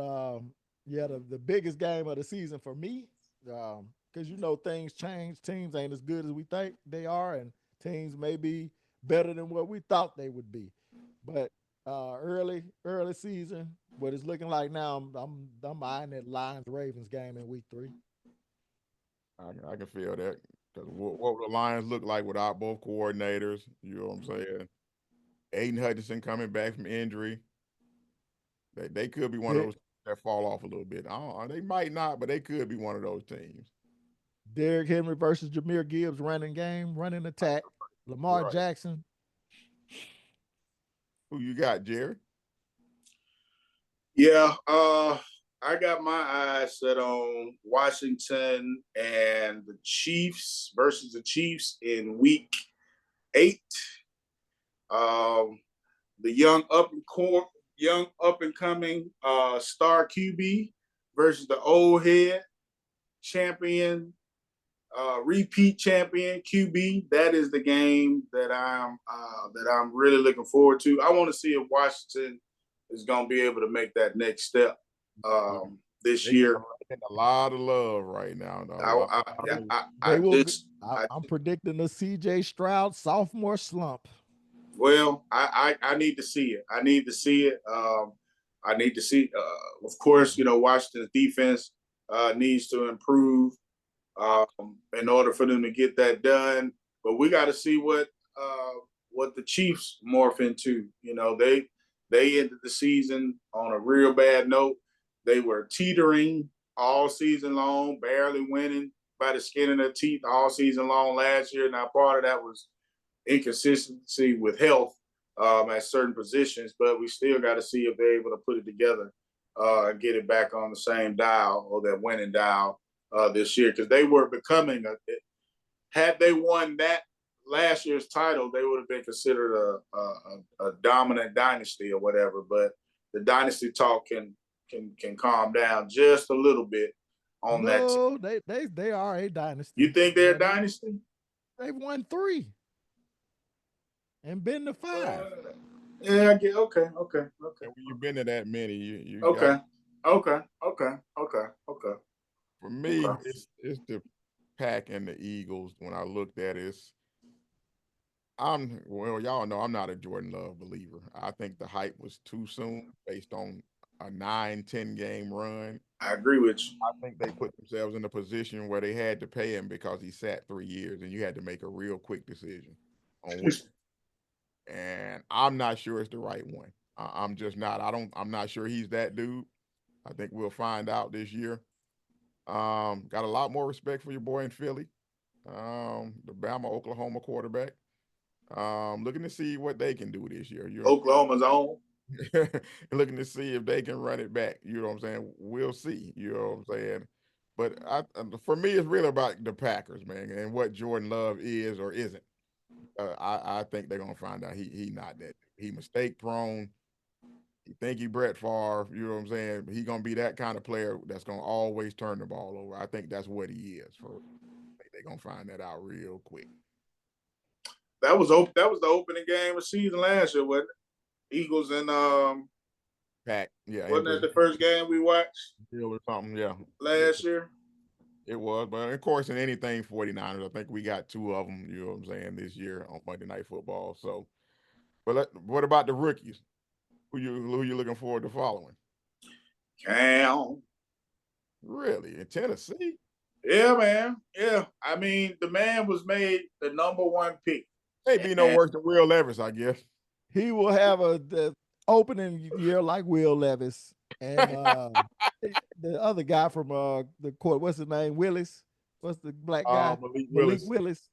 Speaker 2: yeah, the biggest game of the season for me, because you know things change. Teams ain't as good as we think they are, and teams may be better than what we thought they would be. But early season, what it's looking like now, I'm eyeing that Lions Ravens game in week 3.
Speaker 1: I can feel that. Because what the Lions look like without both coordinators, you know what I'm saying? Aiden Hutchinson coming back from injury. They could be one of those that fall off a little bit. They might not, but they could be one of those teams.
Speaker 2: Derrick Henry versus Jahmyr Gibbs running game, running attack. Lamar Jackson.
Speaker 1: Who you got, Jerry?
Speaker 3: Yeah, I got my eyes set on Washington and the Chiefs versus the Chiefs in week 8. The young up and coming star QB versus the old head champion, repeat champion QB. That is the game that I'm really looking forward to. I want to see if Washington is going to be able to make that next step this year.
Speaker 1: Getting a lot of love right now.
Speaker 2: I'm predicting a CJ Stroud sophomore slump.
Speaker 3: Well, I need to see it. I need to see it. I need to see. Of course, you know, Washington's defense needs to improve in order for them to get that done. But we got to see what the Chiefs morph into. You know, they ended the season on a real bad note. They were teetering all season long, barely winning by the skin of their teeth all season long last year. Now, part of that was inconsistency with health at certain positions, but we still got to see if they're able to put it together and get it back on the same dial or that winning dial this year, because they were becoming had they won that last year's title, they would have been considered a dominant dynasty or whatever. But the dynasty talk can calm down just a little bit on that.
Speaker 2: No, they are a dynasty.
Speaker 3: You think they're a dynasty?
Speaker 2: They've won 3 and been to 5.
Speaker 3: Yeah, I get okay.
Speaker 1: And when you've been to that many, you
Speaker 3: okay.
Speaker 1: For me, it's the Pack and the Eagles. When I looked at it, y'all know I'm not a Jordan Love believer. I think the hype was too soon based on a 9-10 game run.
Speaker 3: I agree with you.
Speaker 1: I think they put themselves in a position where they had to pay him because he sat 3 years, and you had to make a real quick decision on what. And I'm not sure it's the right one. I'm just not. I'm not sure he's that dude. I think we'll find out this year. Got a lot more respect for your boy in Philly, the Bama Oklahoma quarterback. Looking to see what they can do this year.
Speaker 3: Oklahoma's own.
Speaker 1: Looking to see if they can run it back. You know what I'm saying? We'll see. You know what I'm saying? But for me, it's really about the Packers, man, and what Jordan Love is or isn't. I think they're gonna find out he not that. He mistake prone. You think he Brett Favre, you know what I'm saying? He gonna be that kind of player that's gonna always turn the ball over. I think that's what he is. They're gonna find that out real quick.
Speaker 3: That was the opening game of season last year, wasn't it? Eagles and
Speaker 1: Pack, yeah,
Speaker 3: wasn't that the first game we watched
Speaker 1: or something, yeah.
Speaker 3: last year?
Speaker 1: It was, but of course, in anything 49ers, I think we got two of them, you know what I'm saying, this year on Monday Night Football. So, but what about the rookies? Who you looking forward to following?
Speaker 3: Cam.
Speaker 1: Really? In Tennessee?
Speaker 3: Yeah, man. Yeah. I mean, the man was made the #1 pick.
Speaker 1: Maybe no worse than Will Levis, I guess.
Speaker 2: He will have the opening year like Will Levis and the other guy from the court. What's his name? Willis. What's the black guy?
Speaker 1: Malik
Speaker 2: Willis.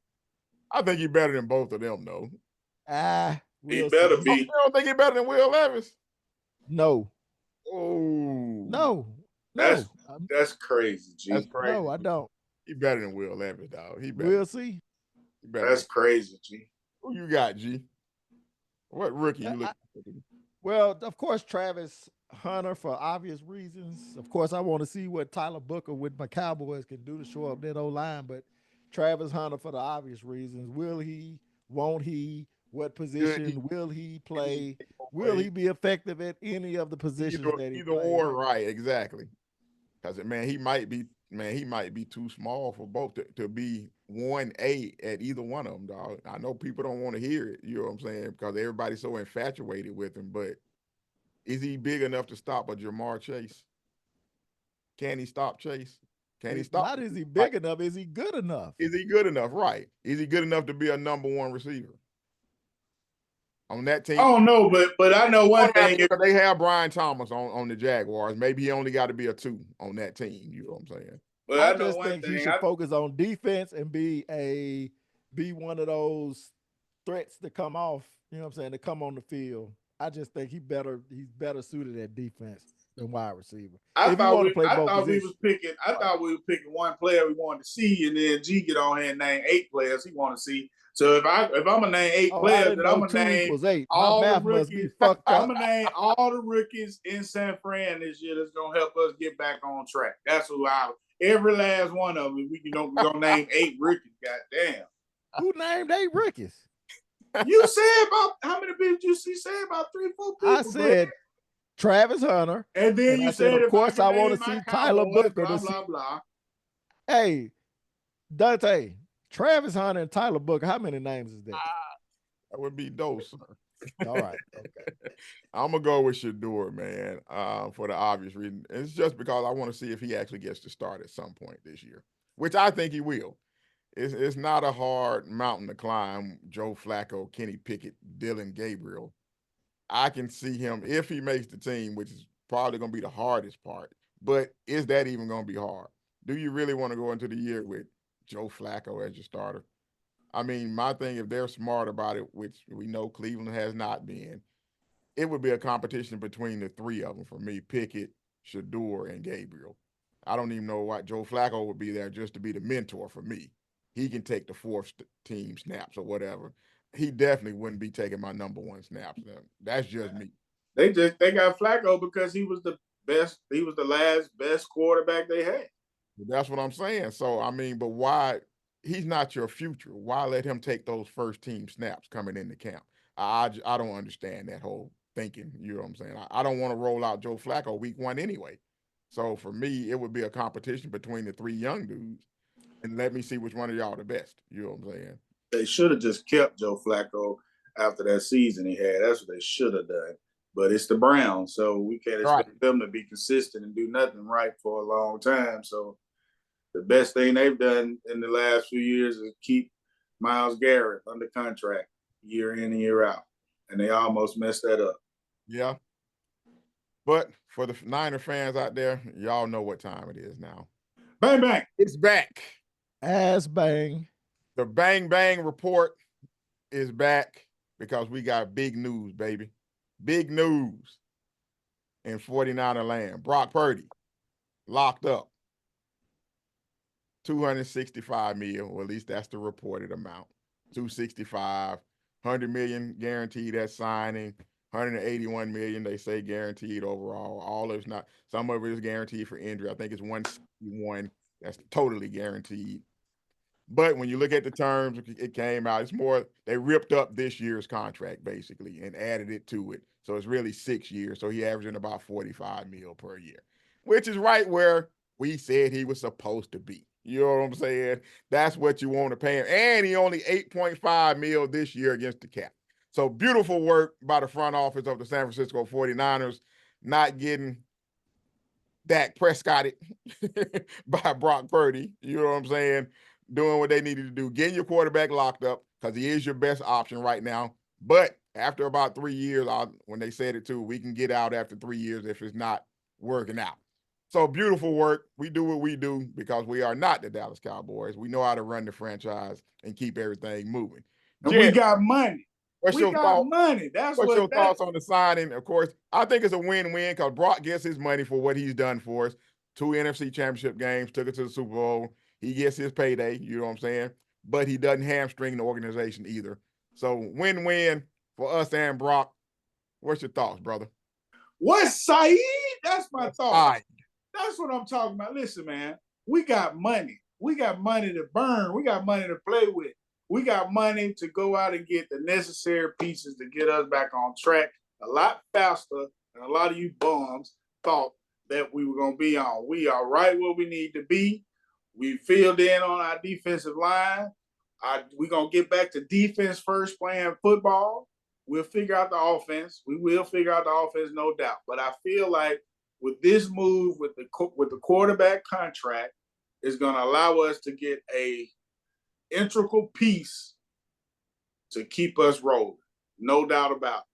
Speaker 1: I think he's better than both of them, though.
Speaker 3: He better be.
Speaker 1: You don't think he's better than Will Levis?
Speaker 2: No.
Speaker 1: Oh.
Speaker 2: No.
Speaker 3: That's crazy, G.
Speaker 1: That's crazy.
Speaker 2: No, I don't.
Speaker 1: He better than Will Levis, dog. He better.
Speaker 2: We'll see.
Speaker 3: That's crazy, G.
Speaker 1: Who you got, G? What rookie you looking for?
Speaker 2: Well, of course, Travis Hunter for obvious reasons. Of course, I want to see what Tyler Booker with my Cowboys can do to show up that O-line, but Travis Hunter for the obvious reasons. Will he? Won't he? What position will he play? Will he be effective at any of the positions that he
Speaker 1: plays? Either or, right? Exactly. Because he might be too small for both to be 1A at either one of them, dog. I know people don't want to hear it, you know what I'm saying, because everybody's so infatuated with him. But is he big enough to stop a Jamar Chase? Can he stop Chase? Can he stop?
Speaker 2: Not is he big enough? Is he good enough?
Speaker 1: Is he good enough? Right? Is he good enough to be a #1 receiver on that team?
Speaker 3: I don't know, but I know one thing.
Speaker 1: They have Brian Thomas on the Jaguars. Maybe he only got to be a 2 on that team. You know what I'm saying?
Speaker 3: But
Speaker 2: I just think he should focus on defense and be one of those threats to come off. You know what I'm saying? To come on the field. I just think he's better suited at defense than wide receiver.
Speaker 3: I thought we were picking one player we wanted to see, and then G get on here and name 8 players he want to see. So if I'm gonna name 8 players, then I'm gonna name all the rookies. I'm gonna name all the rookies in San Fran this year that's gonna help us get back on track. That's who every last one of them. We're gonna name 8 rookies. Goddamn.
Speaker 2: Who named 8 rookies?
Speaker 3: You said about how many people you say about 3, 4 people?
Speaker 2: I said Travis Hunter.
Speaker 3: And then you said,
Speaker 2: of course, I want to see Tyler Booker.
Speaker 3: Blah, blah.
Speaker 2: Hey, Dante, Travis Hunter and Tyler Booker, how many names is that?
Speaker 1: That would be those.
Speaker 2: All right. Okay.
Speaker 1: I'm going to go with Shador, man, for the obvious reason. It's just because I want to see if he actually gets to start at some point this year, which I think he will. It's not a hard mountain to climb. Joe Flacco, Kenny Pickett, Dylan Gabriel. I can see him if he makes the team, which is probably going to be the hardest part. But is that even going to be hard? Do you really want to go into the year with Joe Flacco as your starter? I mean, my thing, if they're smart about it, which we know Cleveland has not been, it would be a competition between the 3 of them for me, Pickett, Shador, and Gabriel. I don't even know why Joe Flacco would be there just to be the mentor for me. He can take the 4th team snaps or whatever. He definitely wouldn't be taking my #1 snaps. That's just me.
Speaker 3: They got Flacco because he was the best. He was the last best quarterback they had.
Speaker 1: That's what I'm saying. So I mean, but why? He's not your future. Why let him take those first team snaps coming into camp? I don't understand that whole thinking. You know what I'm saying? I don't want to roll out Joe Flacco week 1 anyway. So for me, it would be a competition between the 3 young dudes, and let me see which one of y'all the best. You know what I'm saying?
Speaker 3: They should have just kept Joe Flacco after that season he had. That's what they should have done. But it's the Browns, so we can't expect them to be consistent and do nothing right for a long time. So the best thing they've done in the last few years is keep Myles Garrett under contract year in and year out. And they almost messed that up.
Speaker 1: Yeah. But for the Niner fans out there, y'all know what time it is now.
Speaker 3: Bang, bang.
Speaker 1: It's back.
Speaker 2: Ass bang.
Speaker 1: The Bang Bang Report is back because we got big news, baby. Big news in 49er land. Brock Purdy locked up. $265 million, or at least that's the reported amount. $265, $100 million guaranteed at signing, 181 million. They say guaranteed overall. All of it's not. Some of it is guaranteed for injury. I think it's 161. That's totally guaranteed. But when you look at the terms, it came out. It's more they ripped up this year's contract basically and added it to it. So it's really 6 years. So he averaging about 45 mil per year, which is right where we said he was supposed to be. You know what I'm saying? That's what you want to pay him. And he only 8.5 mil this year against the cap. So beautiful work by the front office of the San Francisco 49ers, not getting Dak Prescotted by Brock Purdy. You know what I'm saying? Doing what they needed to do, getting your quarterback locked up because he is your best option right now. But after about 3 years, when they said it too, we can get out after 3 years if it's not working out. So beautiful work. We do what we do because we are not the Dallas Cowboys. We know how to run the franchise and keep everything moving.
Speaker 3: And we got money.
Speaker 1: What's
Speaker 3: we
Speaker 1: your
Speaker 3: got
Speaker 1: thought?
Speaker 3: money. That's
Speaker 1: What's your thoughts on the signing? Of course, I think it's a win-win because Brock gets his money for what he's done for us. 2 NFC championship games, took it to the Super Bowl. He gets his payday, you know what I'm saying? But he doesn't hamstring the organization either. So win-win for us and Brock. What's your thoughts, brother?
Speaker 3: What's Saeed? That's my thought.
Speaker 1: Saeed.
Speaker 3: That's what I'm talking about. Listen, man, we got money. We got money to burn. We got money to play with. We got money to go out and get the necessary pieces to get us back on track a lot faster than a lot of you bums thought that we were going to be on. We are right where we need to be. We filled in on our defensive line. We're going to get back to defense first, playing football. We'll figure out the offense. We will figure out the offense, no doubt. But I feel like with this move, with the quarterback contract, is going to allow us to get a integral piece to keep us rolling. No doubt about it.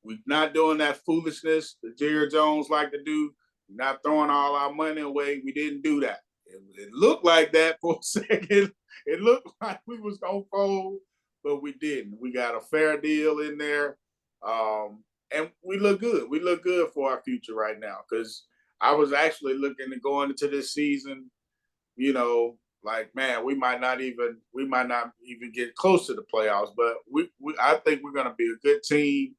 Speaker 3: We're not doing that foolishness that Jerry Jones like to do. We're not throwing all our money away. We didn't do that. It looked like that for a second. It looked like we was going to fold, but we didn't. We got a fair deal in there. And we look good. We look good for our future right now because I was actually looking to go into this season, you know, like, man, we might not even get close to the playoffs, but I think we're going to be a good team.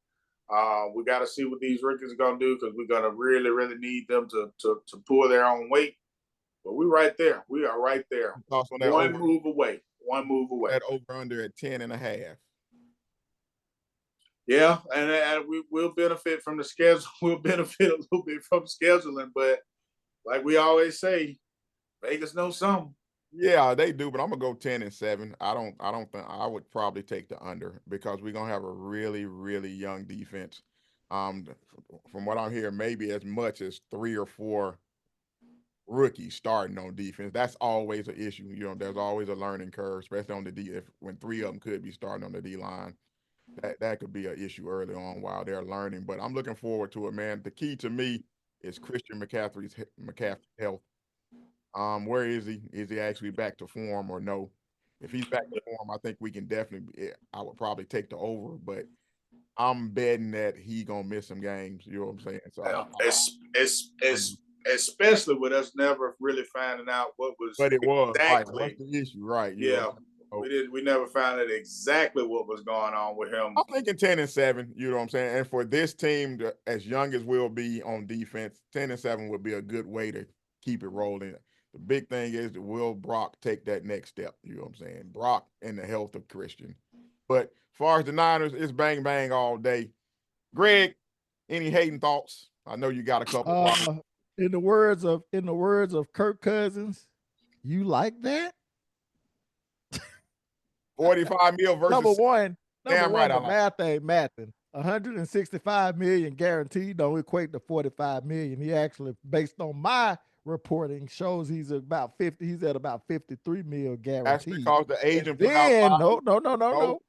Speaker 3: We got to see what these rookies are going to do because we're going to really, really need them to pull their own weight. But we're right there. We are right there. One move away.
Speaker 1: That over-under at 10.5.
Speaker 3: Yeah, and we'll benefit from the schedule. We'll benefit a little bit from scheduling, but like we always say, Vegas knows something.
Speaker 1: Yeah, they do, but I'm gonna go 10-7. I don't think I would probably take the under because we're gonna have a really, really young defense. From what I'm hearing, maybe as much as 3 or 4 rookies starting on defense. That's always an issue. You know, there's always a learning curve, especially on the D. When 3 of them could be starting on the D line, that could be an issue early on while they're learning. But I'm looking forward to it, man. The key to me is Christian McCaffrey's health. Where is he? Is he actually back to form or no? If he's back to form, I think we can definitely. I would probably take the over, but I'm betting that he gonna miss some games. You know what I'm saying? So
Speaker 3: especially with us never really finding out what was.
Speaker 1: But it was
Speaker 3: exactly.
Speaker 1: Right. What's the issue, right?
Speaker 3: Yeah. We never found out exactly what was going on with him.
Speaker 1: I'm thinking 10-7, you know what I'm saying? And for this team, as young as we'll be on defense, 10-7 would be a good way to keep it rolling. The big thing is that will Brock take that next step, you know what I'm saying? Brock and the health of Christian. But as far as the Niners, it's bang, bang all day. Greg, any hating thoughts? I know you got a couple.
Speaker 2: In the words of Kirk Cousins, you like that?
Speaker 1: 45 mil versus
Speaker 2: number one,
Speaker 1: right,
Speaker 2: the math ain't mathing. 165 million guaranteed don't equate to 45 million. He actually, based on my reporting, shows he's at about 53 mil guaranteed.
Speaker 1: That's because the agent
Speaker 2: put out no.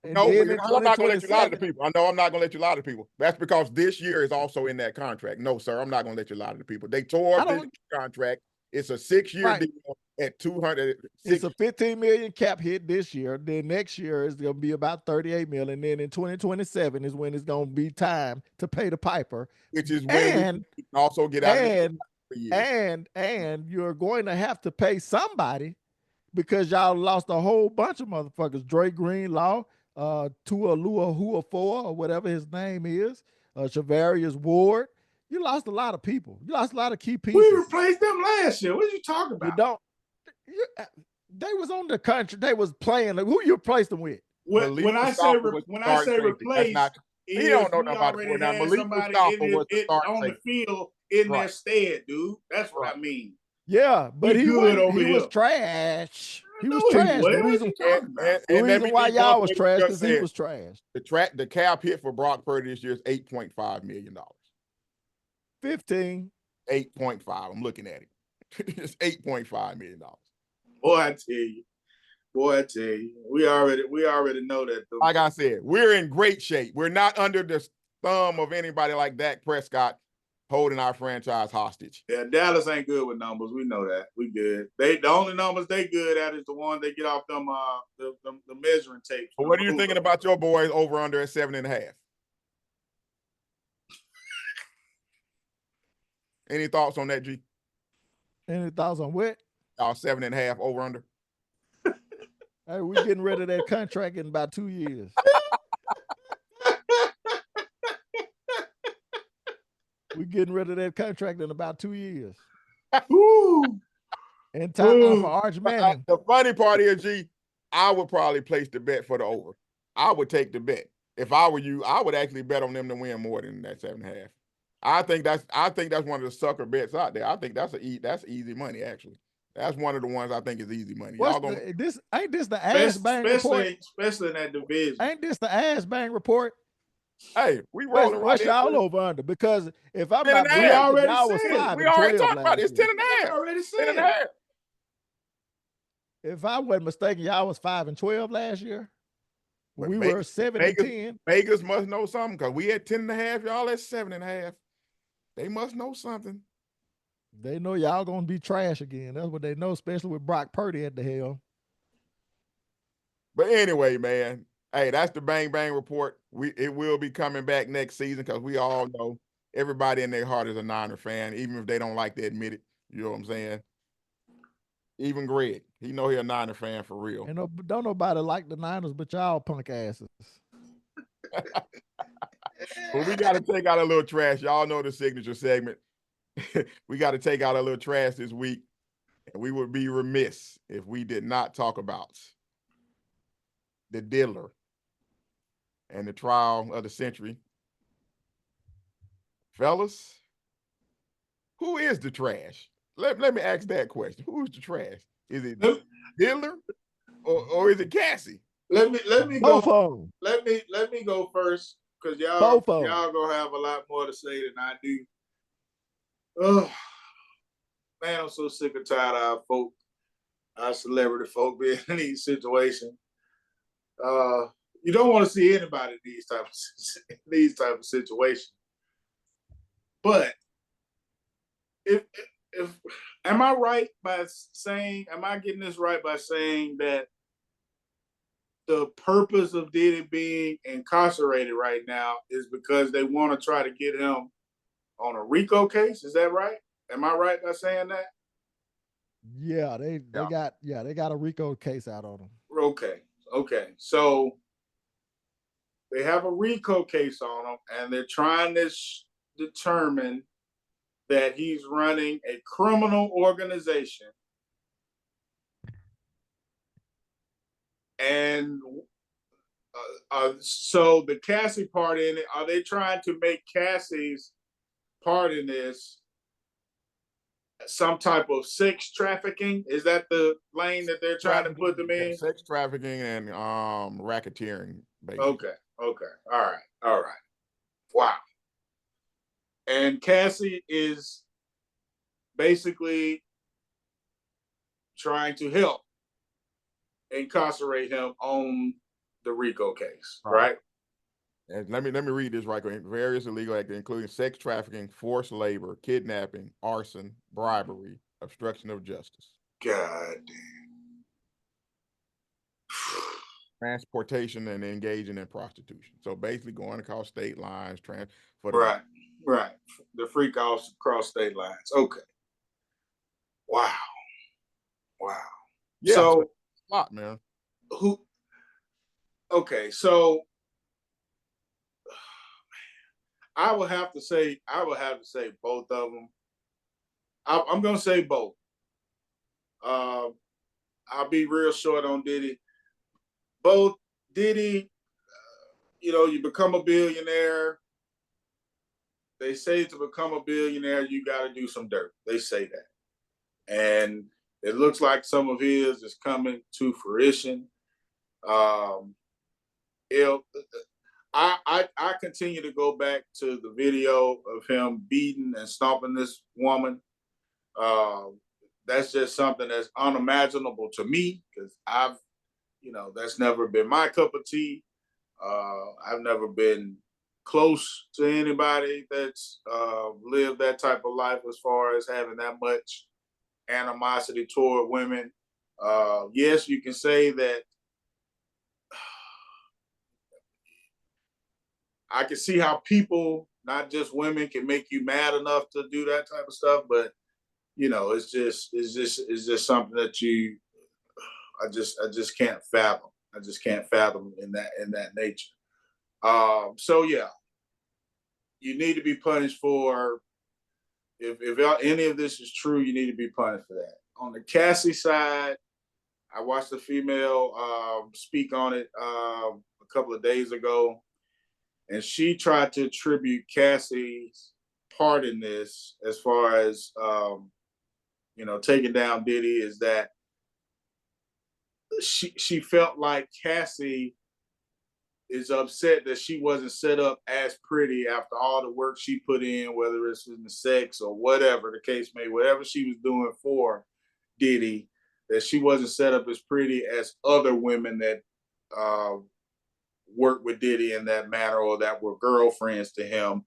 Speaker 2: And then
Speaker 1: I'm not gonna let you lie to the people. I know I'm not gonna let you lie to people. That's because this year is also in that contract. No, sir, I'm not gonna let you lie to the people. They tore up this contract. It's a 6-year deal at 200.
Speaker 2: It's a 15 million cap hit this year. Then next year is going to be about 38 million. And then in 2027 is when it's going to be time to pay the piper.
Speaker 1: Which is when we can also get out
Speaker 2: and you're going to have to pay somebody because y'all lost a whole bunch of motherfuckers. Dre Greenlaw, Tua Luahua 4 or whatever his name is. Shavarius Ward. You lost a lot of people. You lost a lot of key pieces.
Speaker 3: We replaced them last year. What are you talking about?
Speaker 2: You don't. They was on the country. They was playing. Who you replaced them with?
Speaker 3: When I say replace,
Speaker 1: he don't know
Speaker 3: we
Speaker 1: nothing about the
Speaker 3: already
Speaker 1: now.
Speaker 3: had
Speaker 1: Malik
Speaker 3: somebody on the field in their stead, dude. That's what I mean.
Speaker 2: Yeah, but he was trash. He was trash. The reason why y'all was trash because he was trash.
Speaker 1: The cap hit for Brock Purdy this year is $8.5 million.
Speaker 2: 15.
Speaker 1: 8.5. I'm looking at it. It's $8.5 million.
Speaker 3: Boy, I tell you, we already know that.
Speaker 1: Like I said, we're in great shape. We're not under the thumb of anybody like Dak Prescott holding our franchise hostage.
Speaker 3: Yeah, Dallas ain't good with numbers. We know that. We good. The only numbers they good at is the ones they get off them the measuring tapes.
Speaker 1: But what are you thinking about your boys over under at 7.5? Any thoughts on that, G?
Speaker 2: Any thoughts on what?
Speaker 1: 7.5 over under.
Speaker 2: Hey, we getting rid of that contract in about 2 years. We getting rid of that contract in about 2 years. And time for Arch Manning.
Speaker 1: The funny part is, G, I would probably place the bet for the over. I would take the bet. If I were you, I would actually bet on them to win more than that 7.5. I think that's one of the sucker bets out there. I think that's easy money, actually. That's one of the ones I think is easy money.
Speaker 2: Ain't this the ass bang report?
Speaker 3: Especially in that division.
Speaker 2: Ain't this the ass bang report?
Speaker 1: Hey, we rolling
Speaker 2: what's y'all over under? Because if I'm not
Speaker 3: we already
Speaker 2: y'all was 5
Speaker 1: we
Speaker 2: and 12
Speaker 1: already talked about it. It's 10.5.
Speaker 3: Already said
Speaker 1: 10.5.
Speaker 2: If I wasn't mistaken, y'all was 5 and 12 last year. We were 7 and 10.
Speaker 1: Vegas must know something because we at 10.5. Y'all at 7.5. They must know something.
Speaker 2: They know y'all gonna be trash again. That's what they know, especially with Brock Purdy at the helm.
Speaker 1: But anyway, man, hey, that's the Bang Bang report. It will be coming back next season because we all know everybody in their heart is a Niner fan, even if they don't like to admit it. You know what I'm saying? Even Greg, he know he a Niner fan for real.
Speaker 2: And don't nobody like the Niners, but y'all punk asses.
Speaker 1: But we got to take out a little trash. Y'all know the signature segment. We got to take out a little trash this week, and we would be remiss if we did not talk about the diddler and the trial of the century. Fellas, who is the trash? Let me ask that question. Who's the trash? Is it Diddler or is it Cassie?
Speaker 3: Let me
Speaker 2: Both
Speaker 3: go.
Speaker 2: of them.
Speaker 3: Let me go first because y'all gonna have a lot more to say than I do. Oh man, I'm so sick and tired of our celebrity folk being in these situations. You don't want to see anybody in these type of situations. But if am I right by saying, am I getting this right by saying that the purpose of Diddy being incarcerated right now is because they want to try to get him on a RICO case? Is that right? Am I right by saying that?
Speaker 2: Yeah, they got a RICO case out on them.
Speaker 3: Okay. So they have a RICO case on them, and they're trying to determine that he's running a criminal organization. And so the Cassie part in it, are they trying to make Cassie's part in this some type of sex trafficking? Is that the lane that they're trying to put them in?
Speaker 1: Sex trafficking and racketeering, basically.
Speaker 3: Okay. All right. Wow. And Cassie is basically trying to help incarcerate him on the RICO case, right?
Speaker 1: And let me read this right quick. Various illegal acts, including sex trafficking, forced labor, kidnapping, arson, bribery, obstruction of justice.
Speaker 3: God damn.
Speaker 1: Transportation and engaging in prostitution. So basically going across state lines,
Speaker 3: Right. The freak offs across state lines. Okay. Wow.
Speaker 1: Yeah,
Speaker 3: so
Speaker 1: a lot, man.
Speaker 3: Okay, so I would have to say both of them. I'm gonna say both. I'll be real short on Diddy. Both Diddy, you become a billionaire. They say to become a billionaire, you got to do some dirt. They say that, and it looks like some of his is coming to fruition. It, I continue to go back to the video of him beating and stomping this woman. That's just something that's unimaginable to me because that's never been my cup of tea. I've never been close to anybody that's lived that type of life as far as having that much animosity toward women. Yes, you can say that I can see how people, not just women, can make you mad enough to do that type of stuff, but it's just something that I just can't fathom. I just can't fathom in that nature. So yeah, you need to be punished for if any of this is true. You need to be punished for that. On the Cassie side, I watched a female speak on it a couple of days ago, and she tried to attribute Cassie's part in this, as far as taking down Diddy, is that she felt like Cassie is upset that she wasn't set up as pretty after all the work she put in, whether it's in the sex or whatever the case may, whatever she was doing for Diddy, that she wasn't set up as pretty as other women that worked with Diddy in that manner or that were girlfriends to him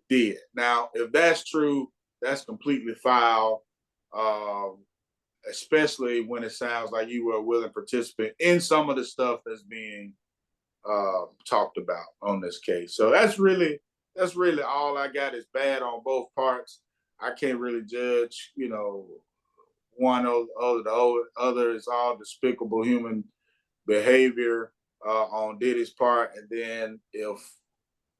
Speaker 3: did. Now, if that's true, that's completely foul, especially when it sounds like you were a willing participant in some of the stuff that's being talked about on this case. So that's really all I got. Is bad on both parts. I can't really judge, one or the other. Is all despicable human behavior on Diddy's part. And then if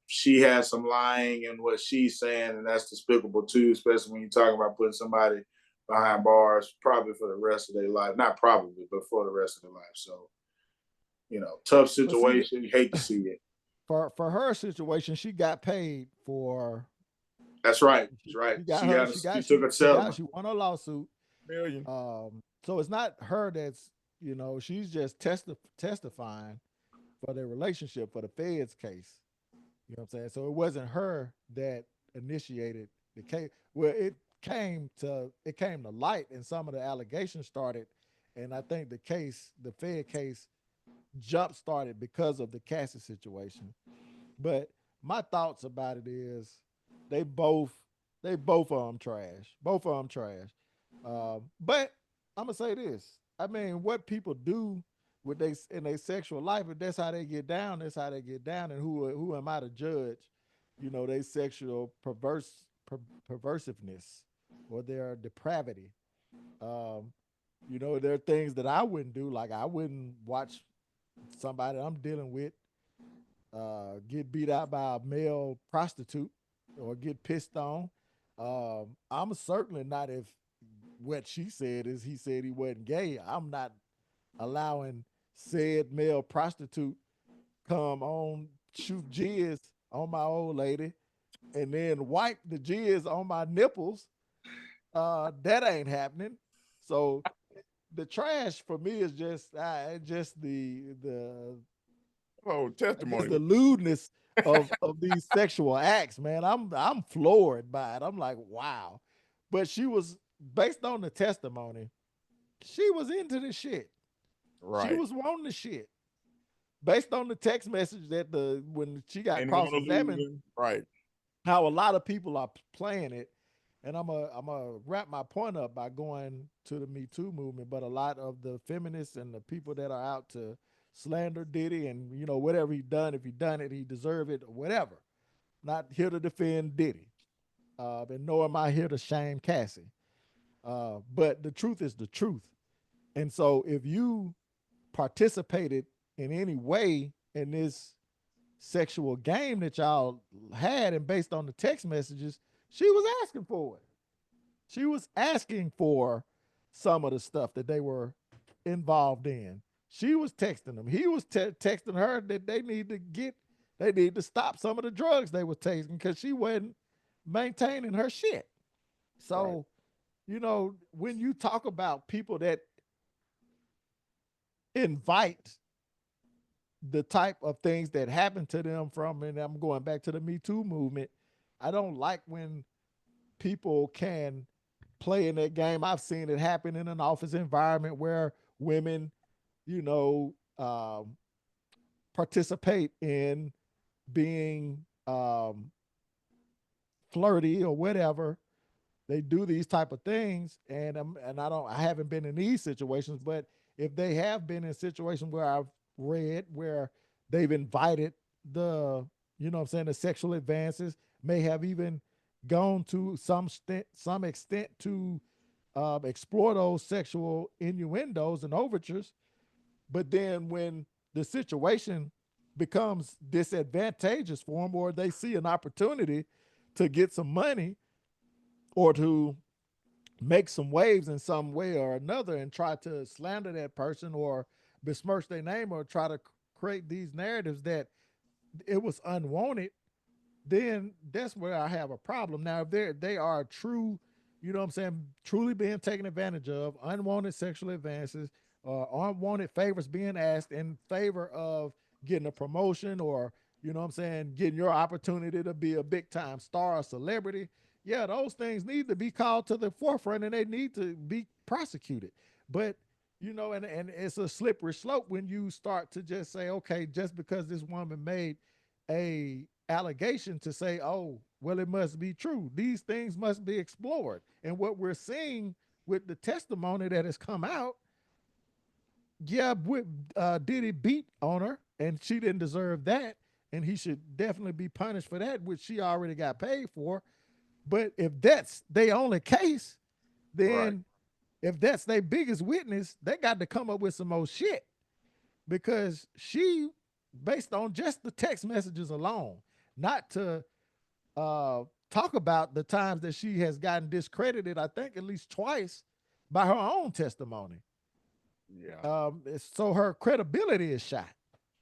Speaker 3: she has some lying in what she's saying, and that's despicable too, especially when you're talking about putting somebody behind bars, probably for the rest of their life. Not probably, but for the rest of their life. So, tough situation. You hate to see it.
Speaker 2: For her situation, she got paid for.
Speaker 3: That's right. That's right. She took a settlement.
Speaker 2: She won a lawsuit.
Speaker 1: Million.
Speaker 2: So it's not her that's, she's just testifying for their relationship for the Fed's case. You know what I'm saying? So it wasn't her that initiated the case. Well, it came to light, and some of the allegations started, and I think the Fed case, jump started because of the Cassie situation. But my thoughts about it is they both of them trash. Both of them trash. But I'm gonna say this. I mean, what people do with in their sexual life, if that's how they get down, that's how they get down. And who am I to judge? They sexual perversiveness or their depravity. There are things that I wouldn't do. Like I wouldn't watch somebody I'm dealing with get beat out by a male prostitute or get pissed on. I'm certainly not, if what she said is he said he wasn't gay. I'm not allowing said male prostitute come on, shoot jizz on my old lady, and then wipe the jizz on my nipples. That ain't happening. So the trash for me is just the
Speaker 1: testimony.
Speaker 2: the lewdness of these sexual acts, man. I'm floored by it. I'm like, wow. But she was, based on the testimony, she was into the shit.
Speaker 1: Right.
Speaker 2: She was wanting the shit. Based on the text message that when she got cross-examined,
Speaker 1: right,
Speaker 2: how a lot of people are playing it. And I'm a wrap my point up by going to the Me Too movement, but a lot of the feminists and the people that are out to slander Diddy and whatever he done, if he done it, he deserve it, or whatever. Not here to defend Diddy, and nor am I here to shame Cassie. But the truth is the truth, and so if you participated in any way in this sexual game that y'all had, and based on the text messages, she was asking for it. She was asking for some of the stuff that they were involved in. She was texting them. He was texting her that they need to stop some of the drugs they were taking because she wasn't maintaining her shit. So, when you talk about people that invite the type of things that happen to them and I'm going back to the Me Too movement, I don't like when people can play in that game. I've seen it happen in an office environment where women, participate in being flirty or whatever. They do these type of things, and I haven't been in these situations, but if they have been in situations where I've read where they've invited the, the sexual advances, may have even gone to some extent to explore those sexual innuendos and overtures. But then when the situation becomes disadvantageous for them, or they see an opportunity to get some money or to make some waves in some way or another and try to slander that person or besmirch their name or try to create these narratives that it was unwanted, then that's where I have a problem. Now, if they are true, truly being taken advantage of, unwanted sexual advances, unwanted favors being asked in favor of getting a promotion or, getting your opportunity to be a big time star or celebrity, yeah, those things need to be called to the forefront and they need to be prosecuted. But, and it's a slippery slope when you start to just say, okay, just because this woman made a allegation to say, oh, well, it must be true. These things must be explored. And what we're seeing with the testimony that has come out, yeah, Diddy beat on her and she didn't deserve that. And he should definitely be punished for that, which she already got paid for. But if that's their only case, then if that's their biggest witness, they got to come up with some more shit. Because she, based on just the text messages alone, not to talk about the times that she has gotten discredited, I think at least twice by her own testimony.
Speaker 1: Yeah.
Speaker 2: So her credibility is shot.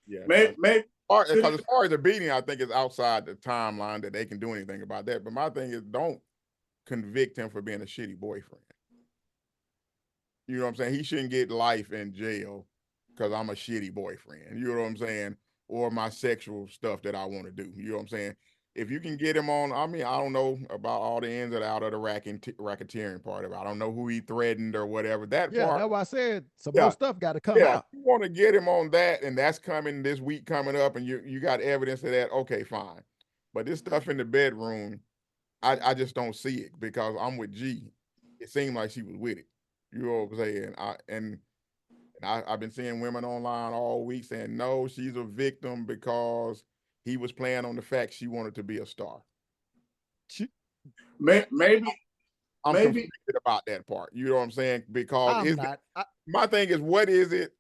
Speaker 3: Yeah.
Speaker 1: Because as far as the beating, I think it's outside the timeline that they can do anything about that. But my thing is, don't convict him for being a shitty boyfriend. You know what I'm saying? He shouldn't get life in jail because I'm a shitty boyfriend. You know what I'm saying? Or my sexual stuff that I want to do. You know what I'm saying? If you can get him on, I don't know about all the ins and out of the racketeering part of it. I don't know who he threatened or whatever. That part.
Speaker 2: That's why I said some more stuff got to come out.
Speaker 1: You want to get him on that, and that's coming this week coming up, and you got evidence of that. Okay, fine. But this stuff in the bedroom, I just don't see it because I'm with G. It seemed like she was with it. You know what I'm saying? I've been seeing women online all week saying, no, she's a victim because he was playing on the fact she wanted to be a star.
Speaker 3: Maybe
Speaker 1: I'm conflicted about that part. You know what I'm saying? Because my thing is, what is it?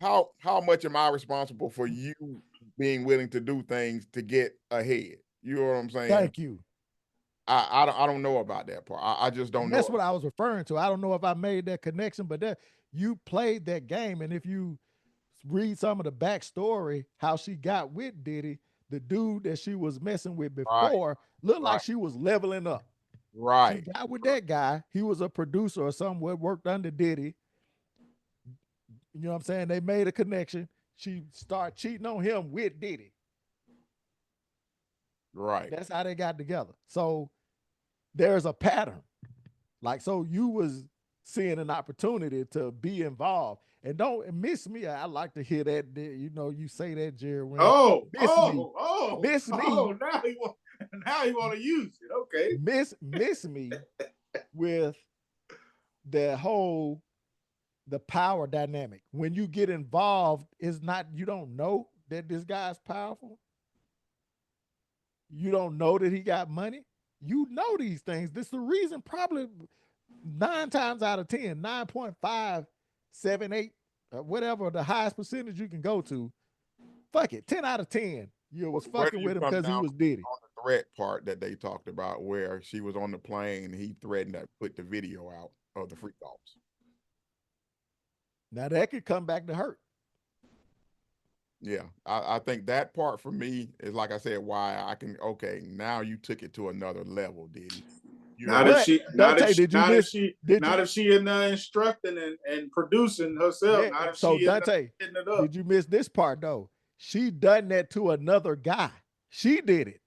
Speaker 1: How much am I responsible for you being willing to do things to get ahead? You know what I'm saying?
Speaker 2: Thank you.
Speaker 1: I don't know about that part. I just don't know.
Speaker 2: That's what I was referring to. I don't know if I made that connection, but you played that game, and if you read some of the backstory, how she got with Diddy, the dude that she was messing with before, looked like she was leveling up.
Speaker 1: Right.
Speaker 2: She got with that guy. He was a producer or somewhere, worked under Diddy. You know what I'm saying? They made a connection. She started cheating on him with Diddy.
Speaker 1: Right.
Speaker 2: That's how they got together. So there's a pattern. Like, so you was seeing an opportunity to be involved. And don't miss me. I like to hear that, you say that, Jerry.
Speaker 3: Miss me. Now you want to use it. Okay.
Speaker 2: Miss me with the power dynamic. When you get involved, you don't know that this guy's powerful. You don't know that he got money. You know these things. This is the reason probably 9 times out of 10, 9.5, 7, 8, whatever the highest percentage you can go to. Fuck it, 10 out of 10. You was
Speaker 1: Where
Speaker 2: fucking
Speaker 1: do you
Speaker 2: with him
Speaker 1: come
Speaker 2: because he
Speaker 1: down
Speaker 2: was Diddy.
Speaker 1: on the threat part that they talked about, where she was on the plane and he threatened to put the video out of the free calls?
Speaker 2: Now that could come back to hurt.
Speaker 1: Yeah, I think that part for me is, like I said, why I can, okay, now you took it to another level, Diddy.
Speaker 3: Now that she in there instructing and producing herself,
Speaker 2: Yeah.
Speaker 3: now that
Speaker 2: So
Speaker 3: she in
Speaker 2: Dante,
Speaker 3: there getting it up.
Speaker 2: did you miss this part though? She done that to another guy. She did it.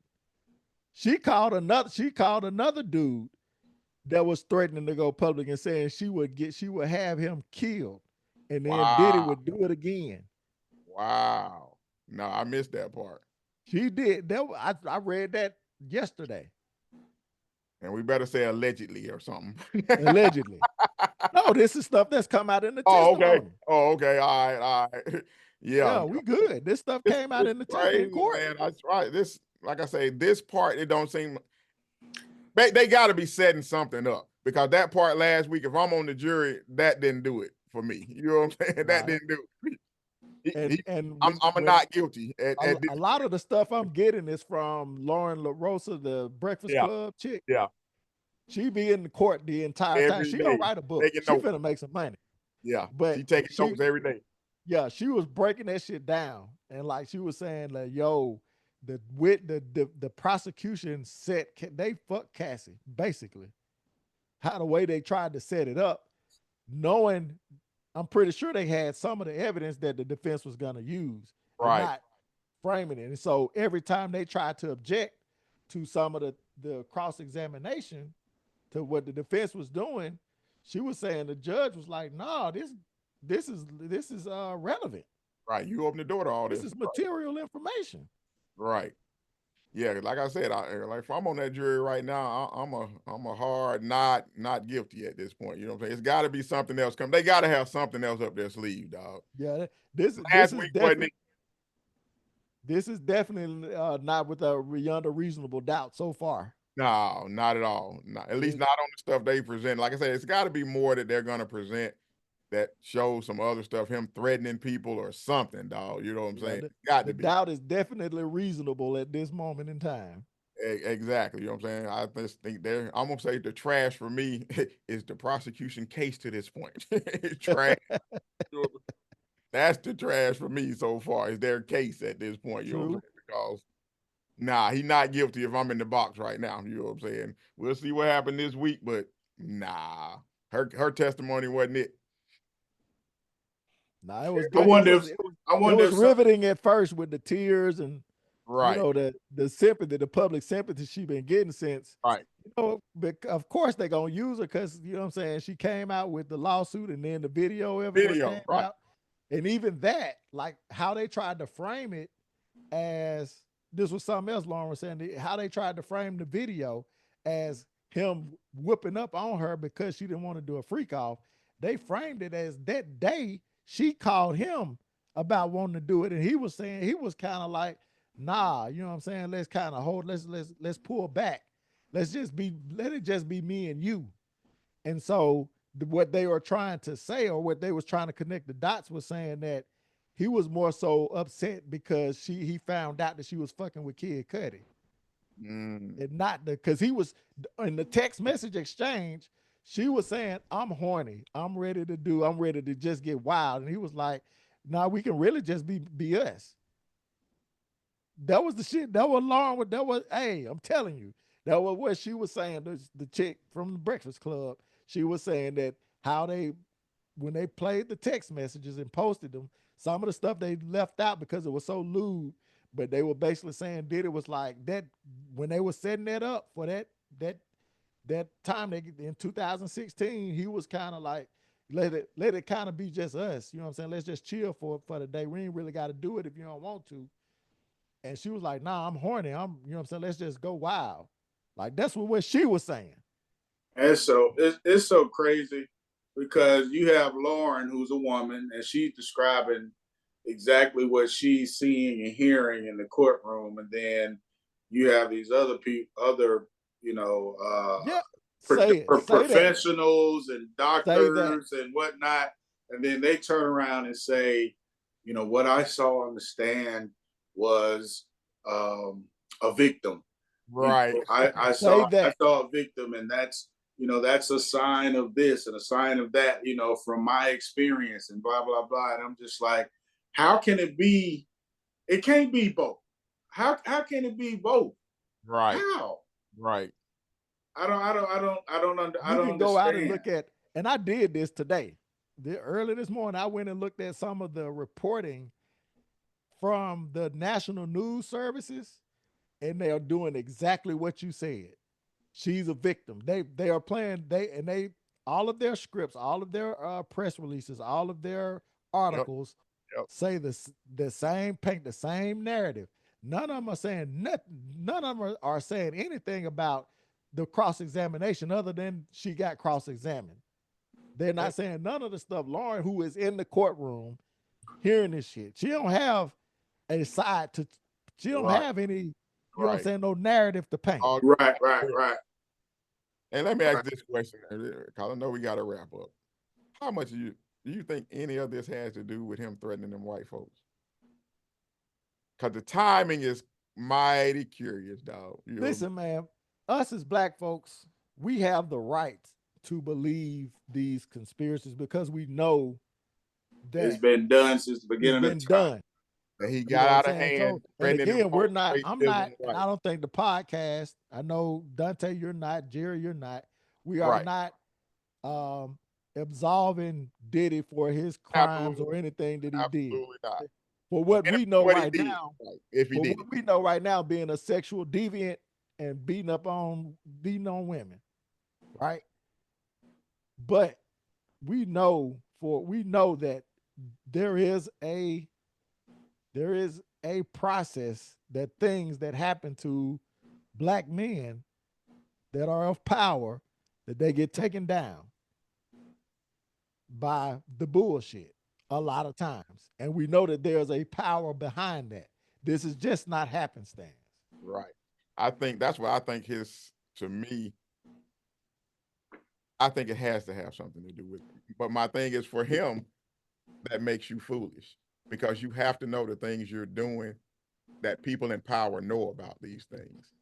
Speaker 2: She called another dude that was threatening to go public and saying she would have him killed, and then Diddy would do it again.
Speaker 1: Wow. No, I missed that part.
Speaker 2: She did that. I read that yesterday.
Speaker 1: And we better say allegedly or something.
Speaker 2: Allegedly. No, this is stuff that's come out in the
Speaker 1: Oh,
Speaker 2: testimony.
Speaker 1: okay. Oh, okay. All right.
Speaker 2: Yeah, we good. This stuff came out in the testimony in court.
Speaker 1: Man, that's right. This, like I say, this part, it don't seem, they got to be setting something up, because that part last week, if I'm on the jury, that didn't do it for me. You know what I'm saying? That didn't do it. I'm not guilty.
Speaker 2: A lot of the stuff I'm getting is from Lauren LaRosa, the Breakfast Club chick.
Speaker 1: Yeah.
Speaker 2: She be in the court the entire time. She don't write a book. She finna make some money.
Speaker 1: Yeah.
Speaker 2: But
Speaker 1: she taking notes every day.
Speaker 2: Yeah, she was breaking that shit down. And like she was saying, like, yo, the prosecution they fucked Cassie, basically. How the way they tried to set it up, knowing, I'm pretty sure they had some of the evidence that the defense was gonna use,
Speaker 1: right?
Speaker 2: Not framing it. And so every time they tried to object to some of the cross-examination to what the defense was doing, she was saying, the judge was like, "No, this is relevant.
Speaker 1: Right, you open the door to all this.
Speaker 2: This is material information."
Speaker 1: Right. Yeah, like I said, like if I'm on that jury right now, I'm a hard not guilty at this point. You know what I'm saying? It's got to be something else coming. They got to have something else up their sleeve, dog.
Speaker 2: Yeah, this is definitely not with beyond a reasonable doubt so far.
Speaker 1: No, not at all. Not, at least not on the stuff they present. Like I said, it's got to be more that they're going to present that shows some other stuff, him threatening people or something, dog. You know what I'm saying?
Speaker 2: The doubt is definitely reasonable at this moment in time.
Speaker 1: Exactly. You know what I'm saying? I just think I'm going to say the trash for me is the prosecution case to this point. Trash. That's the trash for me so far, is their case at this point. You know what I'm saying? Because he's not guilty if I'm in the box right now. You know what I'm saying? We'll see what happened this week, but her testimony wasn't it.
Speaker 2: Nah, it was good. It was riveting at first with the tears and you know the sympathy, the public sympathy she been getting since.
Speaker 1: Right.
Speaker 2: You know, but of course they're gonna use her because you know what I'm saying. She came out with the lawsuit and then the video evidence came out, and even that, like how they tried to frame it as this was something else. Lauren was saying how they tried to frame the video as him whipping up on her because she didn't want to do a freak off. They framed it as that day she called him about wanting to do it, and he was saying, he was kind of like, nah, you know what I'm saying? Let's kind of hold, let's pull back. Let it just be me and you. And so what they were trying to say, or what they was trying to connect the dots, was saying that he was more so upset because he found out that she was fucking with Kid Cudi. And not because he was in the text message exchange, she was saying, I'm horny. I'm ready to just get wild. And he was like, nah, we can really just be us. That was the shit. That was Lauren. Hey, I'm telling you, that was what she was saying. The chick from the Breakfast Club, she was saying that when they played the text messages and posted them, some of the stuff they left out because it was so lewd, but they were basically saying Diddy was like that when they were setting that up for that time in 2016, he was kind of like, let it kind of be just us. You know what I'm saying? Let's just chill for the day. We ain't really got to do it if you don't want to. And she was like, nah, I'm horny. You know what I'm saying? Let's just go wild. Like that's what she was saying.
Speaker 3: And so it's so crazy because you have Lauren, who's a woman, and she's describing exactly what she's seeing and hearing in the courtroom. And then you have these other people, professionals and doctors and whatnot. And then they turn around and say, you know, what I saw on the stand was a victim.
Speaker 1: Right.
Speaker 3: I saw a victim, and that's that's a sign of this and a sign of that, from my experience and blah blah blah. And I'm just like, how can it be? It can't be both. How can it be both?
Speaker 1: Right.
Speaker 3: How?
Speaker 1: Right.
Speaker 3: I don't understand.
Speaker 2: You can go out and look at, and I did this today. Early this morning, I went and looked at some of the reporting from the national news services, and they are doing exactly what you said. She's a victim. They are playing all of their scripts, all of their press releases, all of their articles say the same, paint the same narrative. None of them are saying nothing. None of them are saying anything about the cross-examination other than she got cross-examined. They're not saying none of the stuff. Lauren, who is in the courtroom hearing this shit, she don't have a side to, she don't have any, you know what I'm saying, no narrative to paint.
Speaker 3: Right.
Speaker 1: And let me ask this question, because I know we got to wrap up. How much do you think any of this has to do with him threatening them white folks? Because the timing is mighty curious, dog.
Speaker 2: Listen, man, us as black folks, we have the right to believe these conspiracies because we know that
Speaker 3: it's been done since the beginning of time.
Speaker 1: And he got out of hand.
Speaker 2: So, and again, we're not, I'm not, and I don't think the podcast, I know Dante, you're not, Jerry, you're not. We are not absolving Diddy for his crimes or anything that he did.
Speaker 1: Absolutely not.
Speaker 2: For what we know right now,
Speaker 1: if he did,
Speaker 2: what we know right now, being a sexual deviant and beating on women, right? But we know that there is a process, that things that happen to black men that are of power, that they get taken down by the bullshit a lot of times. And we know that there's a power behind that. This is just not happenstance.
Speaker 1: Right. I think that's what I think to me, I think it has to have something to do with it. But my thing is, for him, that makes you foolish, because you have to know the things you're doing that people in power know about these things.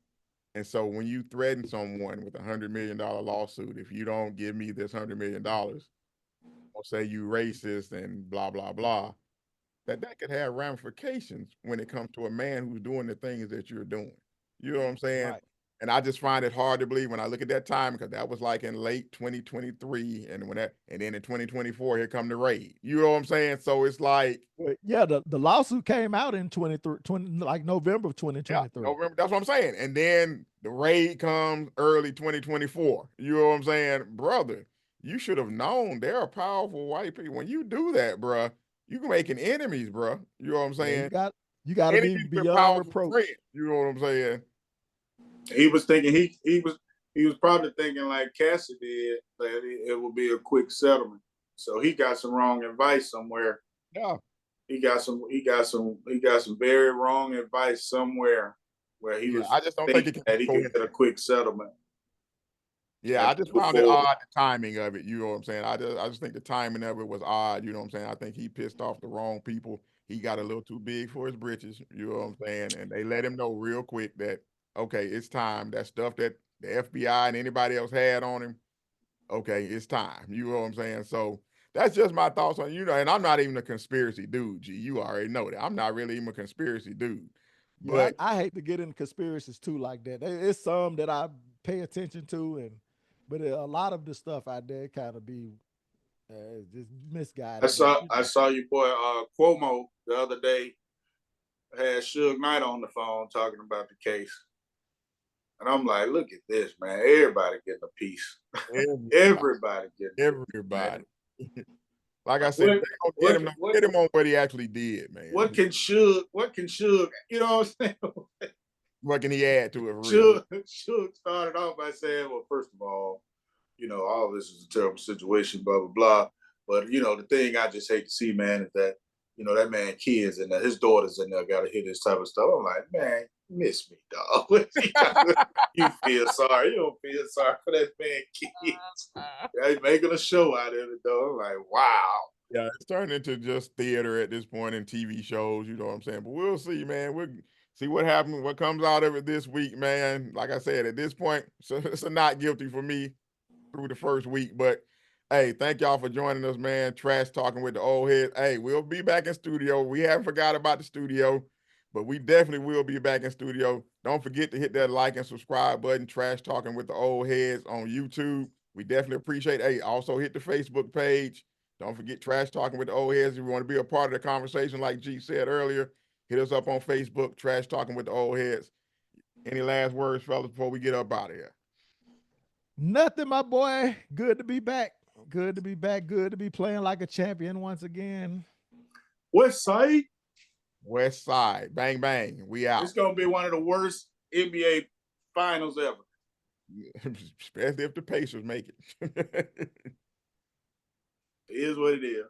Speaker 1: And so when you threaten someone with $100 million lawsuit, if you don't give me this $100 million, or say you racist and blah, blah, blah, that could have ramifications when it comes to a man who's doing the things that you're doing. You know what I'm saying? Right. And I just find it hard to believe when I look at that time, because that was like in late 2023, and and then in 2024, here come the raid. You know what I'm saying? So it's like,
Speaker 2: yeah, the lawsuit came out in like November of 2023.
Speaker 1: Yeah, November, that's what I'm saying. And then the raid comes early 2024. You know what I'm saying? Brother, you should have known there are powerful white people. When you do that, bro, you can making enemies, bro. You know what I'm saying?
Speaker 2: Yeah, you got to be beyond reproach.
Speaker 1: You know what I'm saying?
Speaker 3: He was thinking he was probably thinking like Cassie did, that it would be a quick settlement. So he got some wrong advice somewhere.
Speaker 1: Yeah.
Speaker 3: He got some very wrong advice somewhere where he was.
Speaker 1: I just don't think
Speaker 3: that he could get a quick settlement.
Speaker 1: Yeah, I just found it odd, the timing of it. You know what I'm saying? I just think the timing of it was odd. You know what I'm saying? I think he pissed off the wrong people. He got a little too big for his britches. You know what I'm saying? And they let him know real quick that, okay, it's time. That stuff that the FBI and anybody else had on him, okay, it's time. You know what I'm saying? So that's just my thoughts on, and I'm not even a conspiracy dude, G. You already know that. I'm not really even a conspiracy dude. But
Speaker 2: I hate to get into conspiracies too like that. It's some that I pay attention to, but a lot of the stuff out there kind of be just misguided.
Speaker 3: I saw your boy Cuomo the other day had Suge Knight on the phone talking about the case. And I'm like, look at this, man. Everybody getting a piece. Everybody getting
Speaker 1: everybody. Like I said, get him on what he actually did, man.
Speaker 3: What can Suge, you know what I'm saying?
Speaker 1: What can he add to it?
Speaker 3: Suge started off by saying, well, first of all, all this is a terrible situation, blah, blah, blah. But, the thing I just hate to see, man, is that, that man kids and his daughters in there got to hear this type of stuff. I'm like, man, miss me, dog. You feel sorry. You don't feel sorry for that man kids. They're making a show out of it, though. I'm like, wow.
Speaker 1: Yeah, it's turned into just theater at this point in TV shows, you know what I'm saying? But we'll see, man. see what happens, what comes out of it this week, man. Like I said, at this point, so it's a not guilty for me through the first week. But hey, thank y'all for joining us, man. Trash talking with the old heads. Hey, we'll be back in studio. We haven't forgot about the studio, but we definitely will be back in studio. Don't forget to hit that like and subscribe button. Trash talking with the old heads on YouTube. We definitely appreciate it. Hey, also hit the Facebook page. Don't forget Trash Talking with the Old Heads. If you want to be a part of the conversation, like G said earlier, hit us up on Facebook, Trash Talking with the Old Heads. Any last words, fellas, before we get up out of here?
Speaker 2: Nothing, my boy. Good to be back. Good to be back. Good to be playing like a champion once again.
Speaker 3: West Side?
Speaker 1: West Side. Bang, bang. We out.
Speaker 3: It's going to be one of the worst NBA finals ever.
Speaker 1: Especially if the Pacers make it.
Speaker 3: It is what it is.